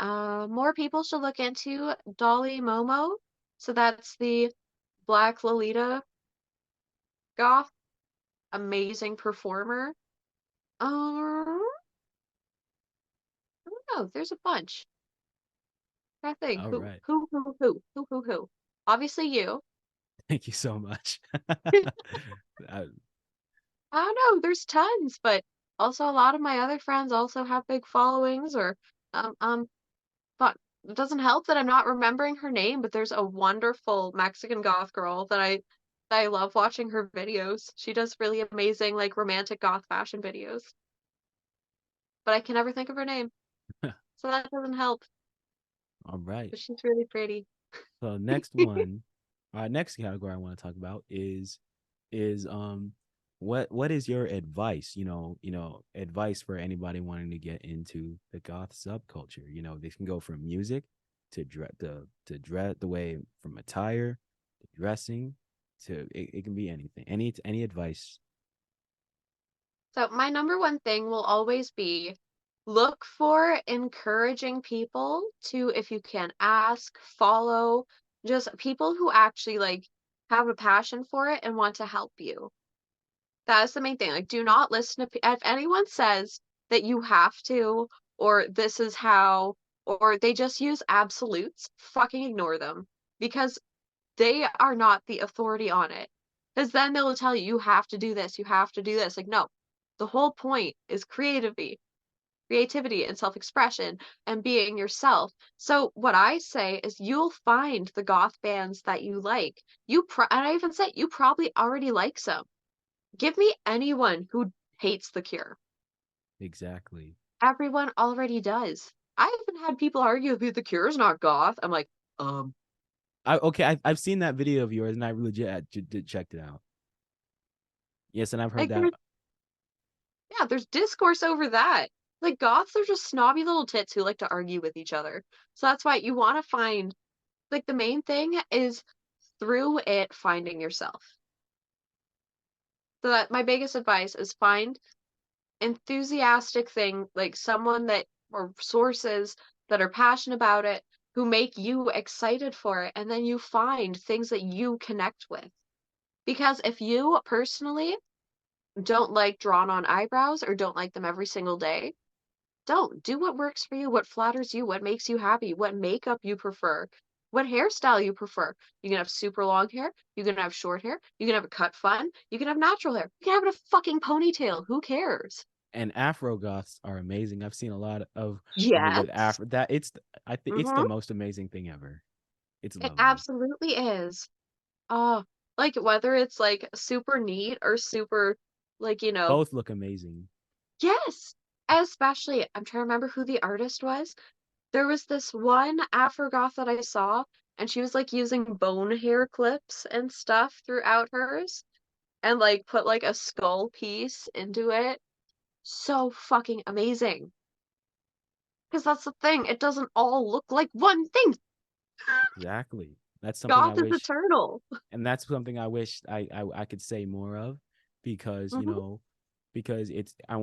More people should look into Dolly Momo. So that's the Black Lolita goth, amazing performer. I don't know. There's a bunch. I think All who right. who who who who who who. Obviously you. Thank you so much. Uh, I don't know. There's tons, but also a lot of my other friends also have big followings. Or um um. But it doesn't help that I'm not remembering her name. But there's a wonderful Mexican goth girl that I love watching her videos. She does really amazing like romantic goth fashion videos. But I can never think of her name, so that doesn't help. all right. But she's really pretty. So next one, our next category I want to talk about is what is your advice? Advice for anybody wanting to get into the goth subculture. They can go from music to dress the way from attire to dressing to it can be anything. Any advice? So my number one thing will always be look for encouraging people to, if you can, ask, follow, just people who actually like have a passion for it and want to help you. That's the main thing. Like, do not listen to if anyone says that you have to, or this is how, or they just use absolutes, fucking ignore them because they are not the authority on it. Because then they'll tell you, you have to do this, you have to do this. Like, no, the whole point is creativity and self-expression and being yourself. So what I say is you'll find the goth bands that you like. And I even say you probably already like some. Give me anyone who hates The Cure. Exactly. Everyone already does. I even had people argue with me, The Cure's not goth. I'm like, I've seen that video of yours and I legit checked it out. Yes, and I've heard like that. yeah, there's discourse over that. Like goths are just snobby little tits who like to argue with each other. So that's why you want to find like the main thing is through it finding yourself. So that my biggest advice is find enthusiastic thing, like someone that or sources that are passionate about it, who make you excited for it, and then you find things that you connect with. Because if you personally don't like drawn on eyebrows or don't like them every single day, don't. Do what works for you, what flatters you, what makes you happy, what makeup you prefer, what hairstyle you prefer. You can have super long hair, you can have short hair, you can have it cut fun, you can have natural hair, you can have it a fucking ponytail. Who cares? And Afro goths are amazing. I've seen a lot of women with Yes. Afro. That I think it's the Mm-hmm. most amazing thing ever. It's It lovely. absolutely is. Oh, like whether it's like super neat or super like, Both look amazing. yes. Especially, I'm trying to remember who the artist was. There was this one Afro goth that I saw, and she was like using bone hair clips and stuff throughout hers, and like put like a skull piece into it. So fucking amazing. Because that's the thing, it doesn't all look like one thing. Exactly. That's something I Goth is wish, eternal. and that's something I wish I could say more of, because Hmm. because it's I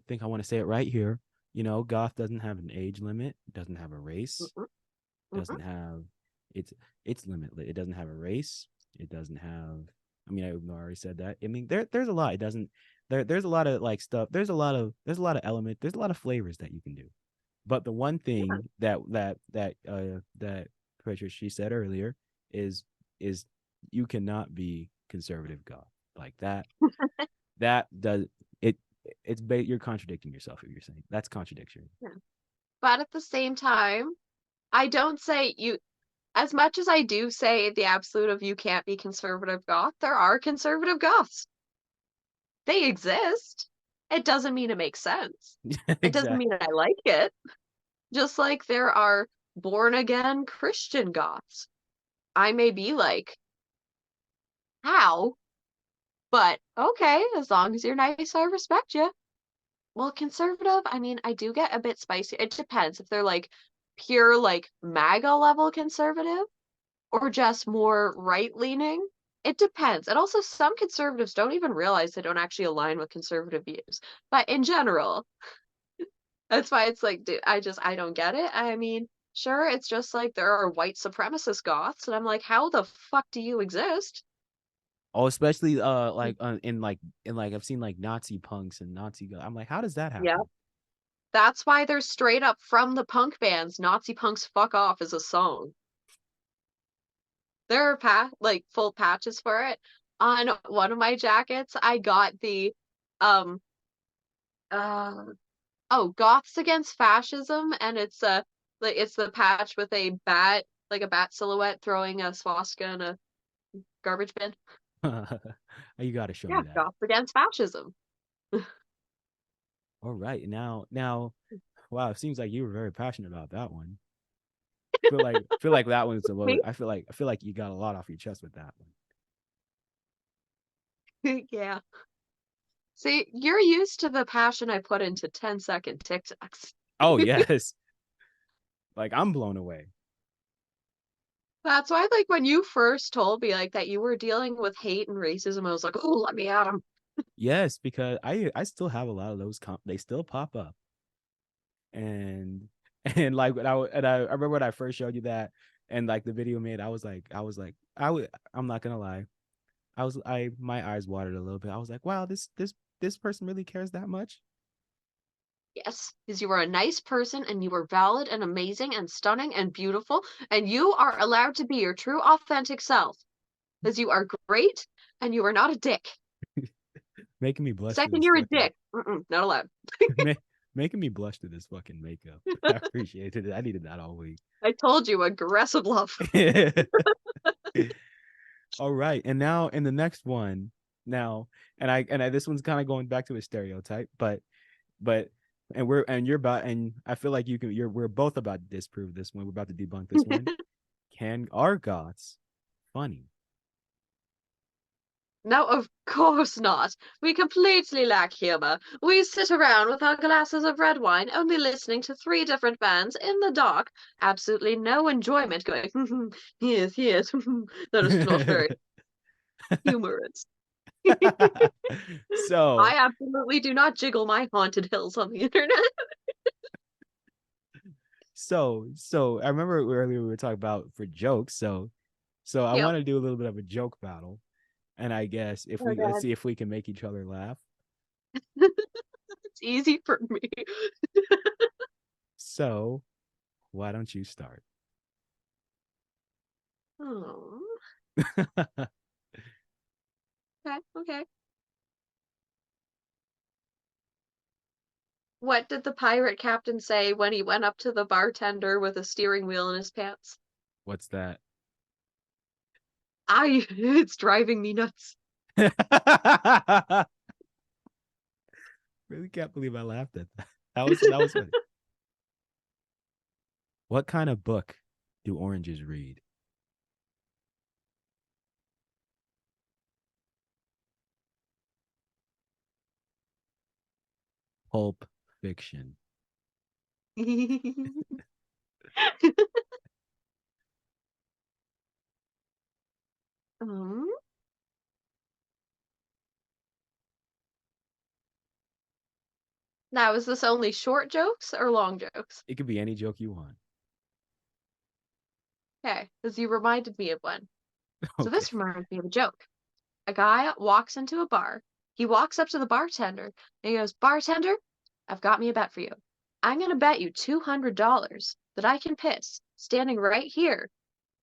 think I want to say it right here. Goth doesn't have an age limit, doesn't have a race, Mm-mm, mm-mm. doesn't have it's it's limitless. It doesn't have a race. It doesn't have. I mean, I already said that. I mean, there's a lot. It doesn't. There's a lot of like stuff. There's a lot of element. There's a lot of flavors that you can do. But the one Yeah. thing that Patricia she said earlier is is you cannot be conservative goth like that. That does it. You're contradicting yourself if you're saying that's contradiction. Yeah. But at the same time, I don't say you, as much as I do say the absolute of you can't be conservative goth, there are conservative goths. They exist. It doesn't mean it makes sense. It doesn't mean Exactly. I like it. Just like there are born again Christian goths. I may be like, how? But okay, as long as you're nice, I respect you. Well, conservative, I mean, I do get a bit spicy. It depends if they're like pure, like MAGA level conservative or just more right leaning. It depends. And also, some conservatives don't even realize they don't actually align with conservative views. But in general, that's why it's like, dude, I don't get it. I mean, sure, it's just like there are white supremacist goths, and I'm like, how the fuck do you exist? Oh, especially in like I've seen like Nazi punks and I'm like, how does that Yeah. happen? That's why they're straight up from the punk bands. Nazi punks fuck off is a song. There are like full patches for it. On one of my jackets, I got the um uh oh, Goths Against Fascism, and it's the patch with a bat, like a bat silhouette throwing a swastika in a garbage bin. You got to show Yeah, me that. Goths Against Fascism. All right, now, wow, it seems like you were very passionate about that one. Feel like that one's the Me? most. I feel like you got a lot off your chest with that one. Yeah. See, you're used to the passion I put into 10-second TikToks. Oh yes, like I'm blown away. That's why, like, when you first told me, like, that you were dealing with hate and racism, I was like, oh, let me at him. Yes, because I still have a lot of those. They still pop up. and and like when I remember when I first showed you that, and like the video made, I'm not gonna lie, I my eyes watered a little bit. I was like, wow, this person really cares that much. Yes, because you are a nice person and you are valid and amazing and stunning and beautiful, and you are allowed to be your true, authentic self because you are great and you are not a dick. Making me blush to Second, this you're a fucking dick. Not allowed. ma- making me blush to this fucking makeup. I appreciated it. I needed that all week. I told you, aggressive love. All right, and now in the next one, now, and I this one's kind of going back to a stereotype, but and you're about, and I feel like we're both about to disprove this one. We're about to debunk this one. Can Are goths funny? No, of course not. We completely lack humor. We sit around with our glasses of red wine, only listening to three different bands in the dark. Absolutely no enjoyment going, yes, yes, that is not very humorous. I so absolutely do not jiggle my haunted hills on the internet. so I remember earlier we were talking about for jokes. So I Yep. want to do a little bit of a joke battle, and I guess if Oh, we let's God. see if we can make each other laugh. It's easy for me. So why don't you start? Oh, okay, okay. What did the pirate captain say when he went up to the bartender with a steering wheel in his pants? What's that? It's driving me nuts. Really can't believe I laughed at that. That was funny. What kind of book do oranges read? Pulp fiction. um, now, is this only short jokes or long jokes? It could be any joke you want. Okay, because you reminded me of one. So Okay. this reminds me of a joke. A guy walks into a bar. He walks up to the bartender and he goes, Bartender, I've got me a bet for you. I'm going to bet you $200 that I can piss standing right here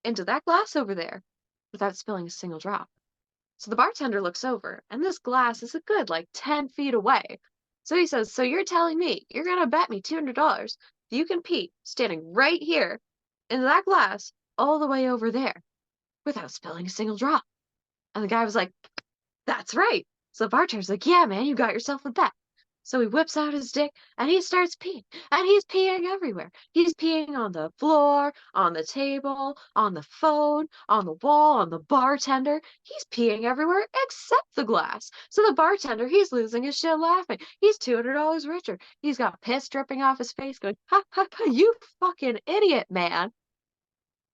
into that glass over there without spilling a single drop. So the bartender looks over, and this glass is a good like 10 feet away. So he says, So you're telling me you're going to bet me $200 that you can pee standing right here into that glass all the way over there without spilling a single drop? And the guy was like, That's right. So the bartender's like, Yeah, man, you got yourself a bet. So he whips out his dick and he starts peeing. And he's peeing everywhere. He's peeing on the floor, on the table, on the phone, on the wall, on the bartender. He's peeing everywhere except the glass. So the bartender, he's losing his shit laughing. He's $200 richer. He's got piss dripping off his face going, Ha ha ha, you fucking idiot, man.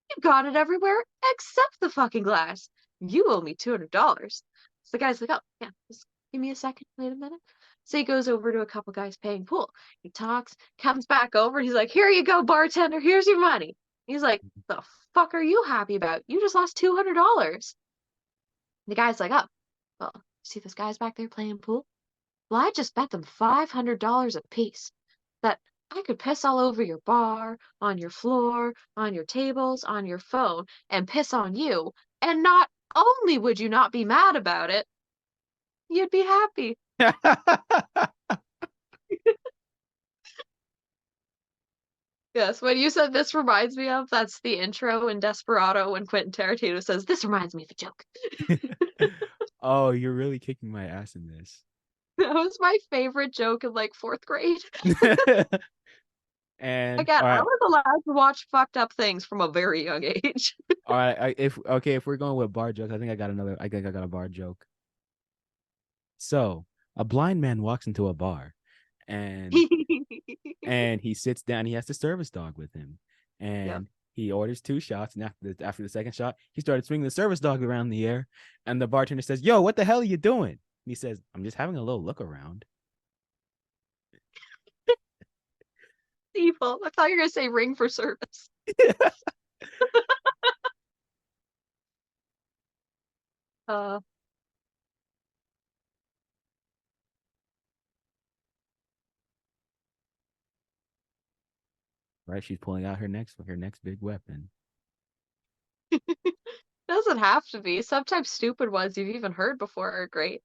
You've got it everywhere except the fucking glass. You owe me $200. So the guy's like, oh, yeah, just give me a second. Wait a minute. So he goes over to a couple guys paying pool. He talks, comes back over, and he's like, here you go, bartender. Here's your money. He's like, the fuck are you happy about? You just lost $200. The guy's like, oh, well, see those guys back there playing pool? Well, I just bet them $500 a piece that I could piss all over your bar, on your floor, on your tables, on your phone, and piss on you. And not only would you not be mad about it, you'd be happy. Yes, when you said this reminds me of, that's the intro in Desperado when Quentin Tarantino says, This reminds me of a joke. Oh, you're really kicking my ass in this. That was my favorite joke in like fourth grade. And Again, I was allowed to watch fucked up things from a very young age. all right. If we're going with bar jokes, I think I got a bar joke. So a blind man walks into a bar, and he sits down. He has the service dog with him, Yep. and he orders two shots. And after the second shot, he started swinging the service dog around the air. And the bartender says, "Yo, what the hell are you doing?" And he says, "I'm just having a little look around." evil. I thought you were gonna say ring for service. Uh, Right, she's pulling out her next big weapon. doesn't have to be. Sometimes stupid ones you've even heard before are great.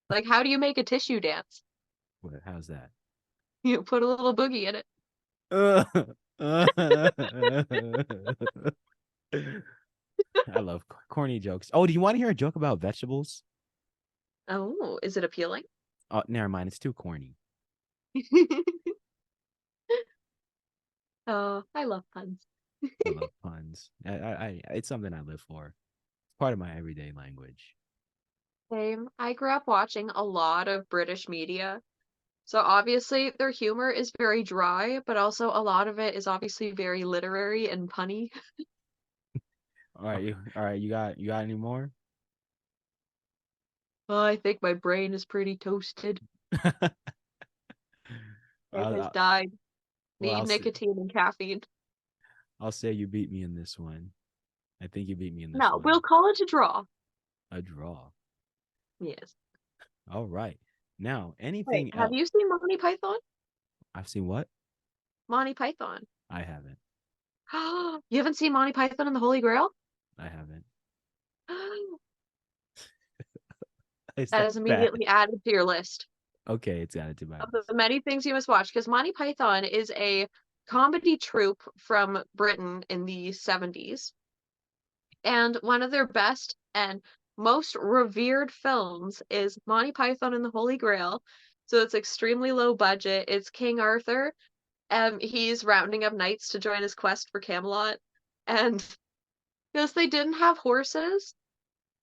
Like, how do you make a tissue dance? How's that? You put a little boogie in it. I love corny jokes. Oh, do you want to hear a joke about vegetables? Oh, is it appealing? Oh, never mind. It's too corny. Oh, I love puns. I love puns. It's something I live for. It's part of my everyday language. Same. I grew up watching a lot of British media. So obviously their humor is very dry, but also a lot of it is obviously very literary and punny. All right. You got any more? Oh, I think my brain is pretty toasted. It I'll, has I'll, died. well, Need nicotine and caffeine. I'll say you beat me in this one. I think you beat me in this No, we'll one. call it a draw. A draw. Yes. All right. Now, Wait, anything have else? you seen Monty Python? I've seen what? Monty Python. I haven't. You haven't seen Monty Python and the Holy Grail? I haven't. Is That that is bad? immediately added to your list Okay, it's added to my of the list. many things you must watch because Monty Python is a comedy troupe from Britain in the 70s. And one of their best and most revered films is Monty Python and the Holy Grail. So it's extremely low budget. It's King Arthur. He's rounding up knights to join his quest for Camelot. And because they didn't have horses,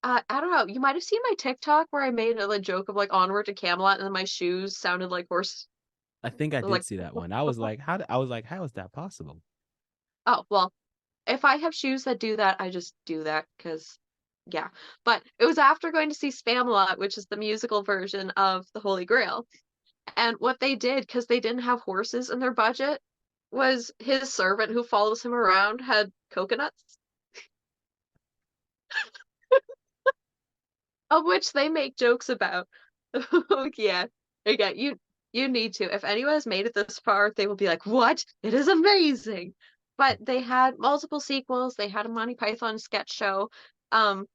I don't know. You might have seen my TikTok where I made a joke of like onward to Camelot, and then my shoes sounded like horse, I think I did like see that one. I was like, how is that possible? oh well. If I have shoes that do that, I just do that because yeah. But it was after going to see Spamalot, which is the musical version of the Holy Grail. And what they did, because they didn't have horses in their budget, was his servant who follows him around had coconuts, of which they make jokes about. Yeah. Again, you need to. If anyone has made it this far, they will be like, "What? It is amazing." But they had multiple sequels. They had a Monty Python sketch show. Um,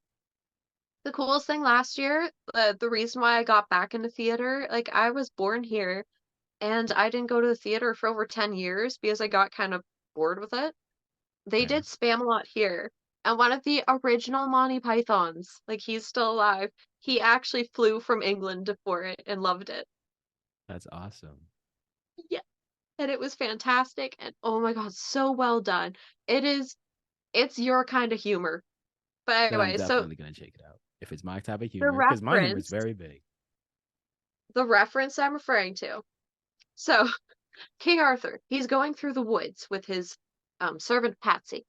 the coolest thing last year, the reason why I got back into theater, like I was born here and I didn't go to the theater for over 10 years because I got kind of bored with it. They did Fair. Spam-A-Lot here. And one of the original Monty Pythons, like he's still alive, he actually flew from England for it and loved it. That's awesome. Yeah. And it was fantastic. And oh my God, so well done. It is, it's your kind of humor. But Then I'm anyway, so definitely gonna check it out if it's my type of the humor, because my humor is reference, very big. the reference I'm referring to. So King Arthur, he's going through the woods with his servant Patsy,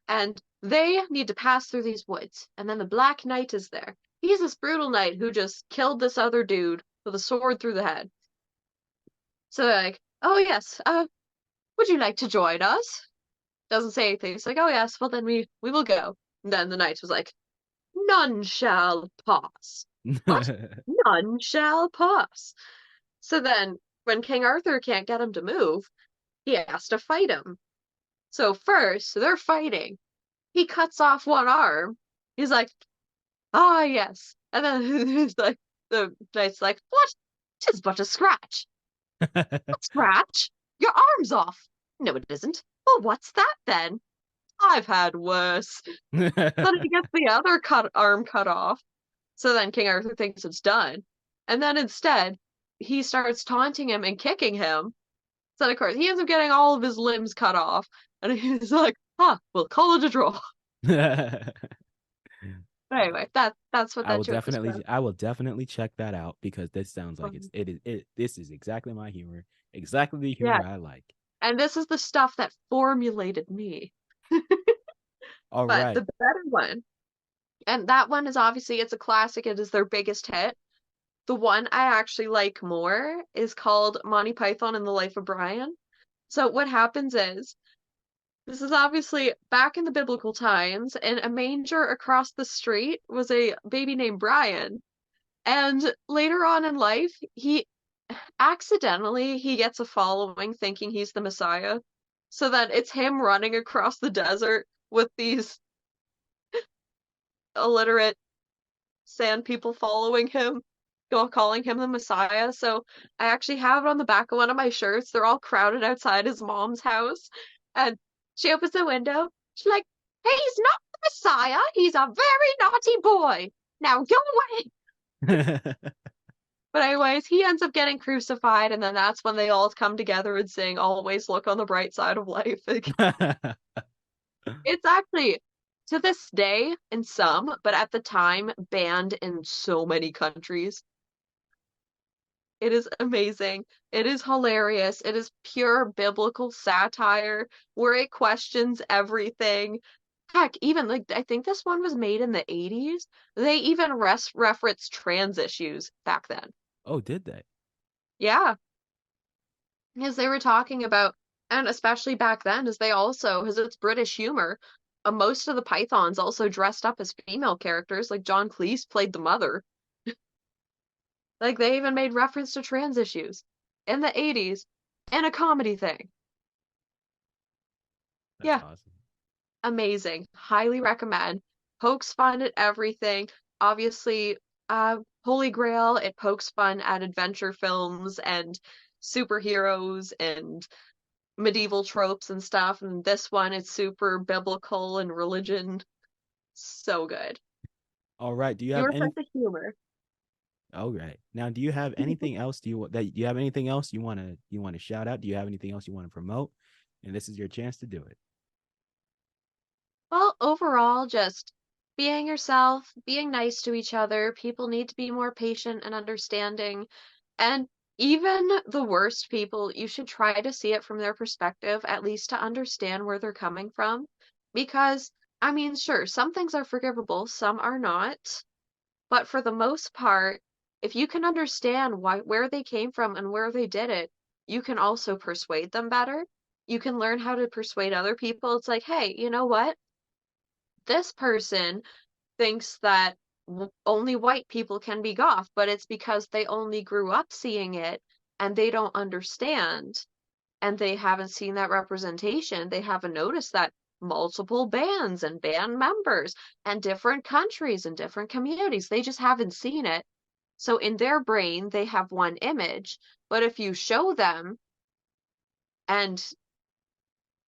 and they need to pass through these woods. And then the Black Knight is there. He's this brutal knight who just killed this other dude with a sword through the head. So they're like, "Oh yes, would you like to join us?" Doesn't say anything. It's like, "Oh yes, well then we will go." And then the knight was like, "None shall pass." What? None shall pass. So then, when King Arthur can't get him to move, he has to fight him. So first, they're fighting. He cuts off one arm. He's like, "Ah, yes." And then he's like, the knight's like, "What? 'Tis but a scratch." "A scratch? Your arm's off." "No, it isn't." "Well, what's that then?" "I've had worse." Then he gets the other arm cut off. So then King Arthur thinks it's done. And then instead, he starts taunting him and kicking him. So of course, he ends up getting all of his limbs cut off. And he's like, "Huh, we'll call it a draw." But anyway, that's what I that will joke was definitely from. I will definitely check that out because this sounds like Um, this is exactly my humor, exactly the yeah, humor I like. and this is the stuff that formulated me. All But right. the better one, and that one is obviously it's a classic, it is their biggest hit. The one I actually like more is called Monty Python and the Life of Brian. So what happens is, this is obviously back in the biblical times, and a manger across the street was a baby named Brian. And later on in life, he gets a following thinking he's the Messiah. So then it's him running across the desert with these illiterate sand people following him, calling him the Messiah. So I actually have it on the back of one of my shirts. They're all crowded outside his mom's house. And she opens the window. She's like, he's not the Messiah. He's a very naughty boy. Now go away. But anyways, he ends up getting crucified, and then that's when they all come together and sing "Always Look on the Bright Side of Life." It's actually to this day in some, but at the time banned in so many countries. It is amazing. It is hilarious. It is pure biblical satire where it questions everything. Heck, even like I think this one was made in the 80s. They even reference trans issues back then. Oh, did they? Yeah. Because they were talking about, and especially back then, as they also, because it's British humor, most of the Pythons also dressed up as female characters, like John Cleese played the mother. Like they even made reference to trans issues in the 80s in a comedy thing. That's Yeah, awesome. amazing. Highly recommend. Pokes fun at everything. Obviously, Holy Grail, it pokes fun at adventure films and superheroes and medieval tropes and stuff. And this one, it's super biblical and religion. So good. All right. Do you have Your any? sense of humor. All right. Now, do you have anything else? Do you have anything else you want to shout out? Do you have anything else you want to promote? And this is your chance to do it. Well, overall, just being yourself, being nice to each other. People need to be more patient and understanding. And even the worst people, you should try to see it from their perspective, at least to understand where they're coming from. Because, I mean, sure, some things are forgivable, some are not. But for the most part, if you can understand where they came from and where they did it, you can also persuade them better. You can learn how to persuade other people. It's like, hey, you know what? This person thinks that only white people can be goth, but it's because they only grew up seeing it and they don't understand and they haven't seen that representation. They haven't noticed that multiple bands and band members and different countries and different communities, they just haven't seen it. So in their brain, they have one image. But if you show them and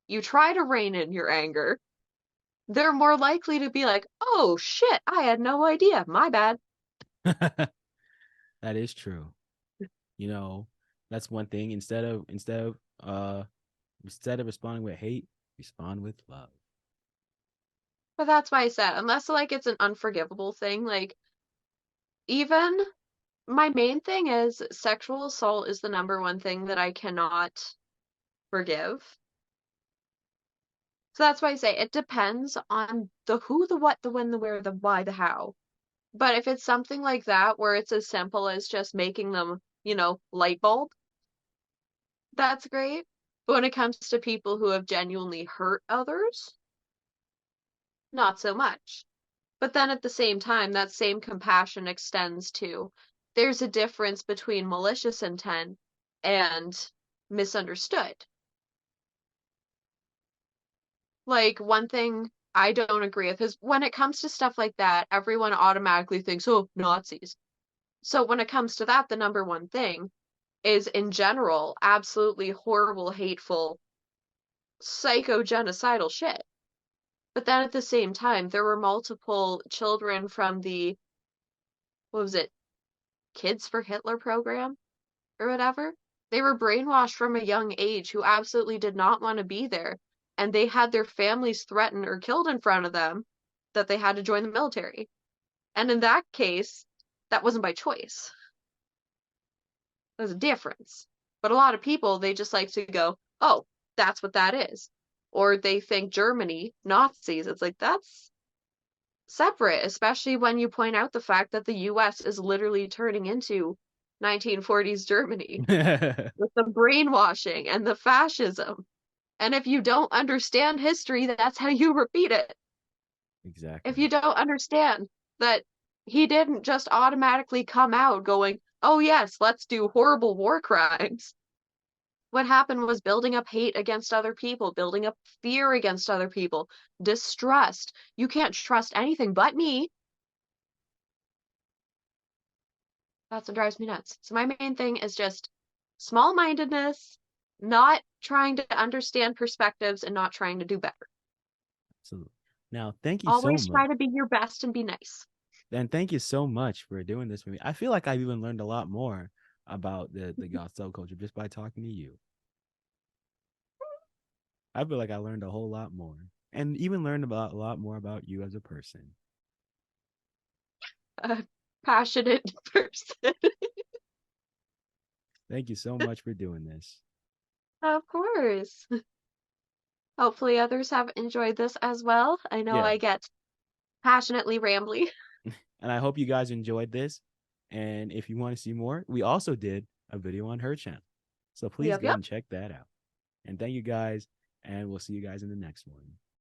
you try to rein in your anger, they're more likely to be like, oh shit, I had no idea. My bad. That is true. You know, that's one thing. Instead of responding with hate, respond with love. But that's why I said, unless like it's an unforgivable thing, like even my main thing is sexual assault is the number one thing that I cannot forgive. So that's why I say it depends on the who, the what, the when, the where, the why, the how. But if it's something like that where it's as simple as just making them, light bulb, that's great. But when it comes to people who have genuinely hurt others, not so much. But then at the same time, that same compassion extends to there's a difference between malicious intent and misunderstood. Like, one thing I don't agree with is when it comes to stuff like that, everyone automatically thinks, oh, Nazis. So when it comes to that, the number one thing is in general, absolutely horrible, hateful, psycho genocidal shit. But then at the same time, there were multiple children from the, what was it, Kids for Hitler program or whatever. They were brainwashed from a young age who absolutely did not want to be there. And they had their families threatened or killed in front of them that they had to join the military. And in that case, that wasn't by choice. There's a difference. But a lot of people, they just like to go, oh, that's what that is. Or they think Germany, Nazis. It's like, that's separate, especially when you point out the fact that the US is literally turning into 1940s Germany with the brainwashing and the fascism. And if you don't understand history, that's how you repeat it. If Exactly. you don't understand that he didn't just automatically come out going, oh, yes, let's do horrible war crimes. What happened was building up hate against other people, building up fear against other people, distrust. You can't trust anything but me. That's what drives me nuts. So my main thing is just small-mindedness, not trying to understand perspectives and not trying to do better. Absolutely. Now, thank you so Always much. try to be your best and be nice. And thank you so much for doing this with me. I feel like I've even learned a lot more about the goth subculture just by talking to you. I feel like I learned a whole lot more and even learned about a lot more about you as a person. A passionate person. Thank you so much for doing this. Of course. Hopefully others have enjoyed this as well. I know Yeah. I get passionately rambly. And I hope you guys enjoyed this. And if you want to see more, we also did a video on her channel. So please Yep, go yep. and check that out. And thank you guys. And we'll see you guys in the next one.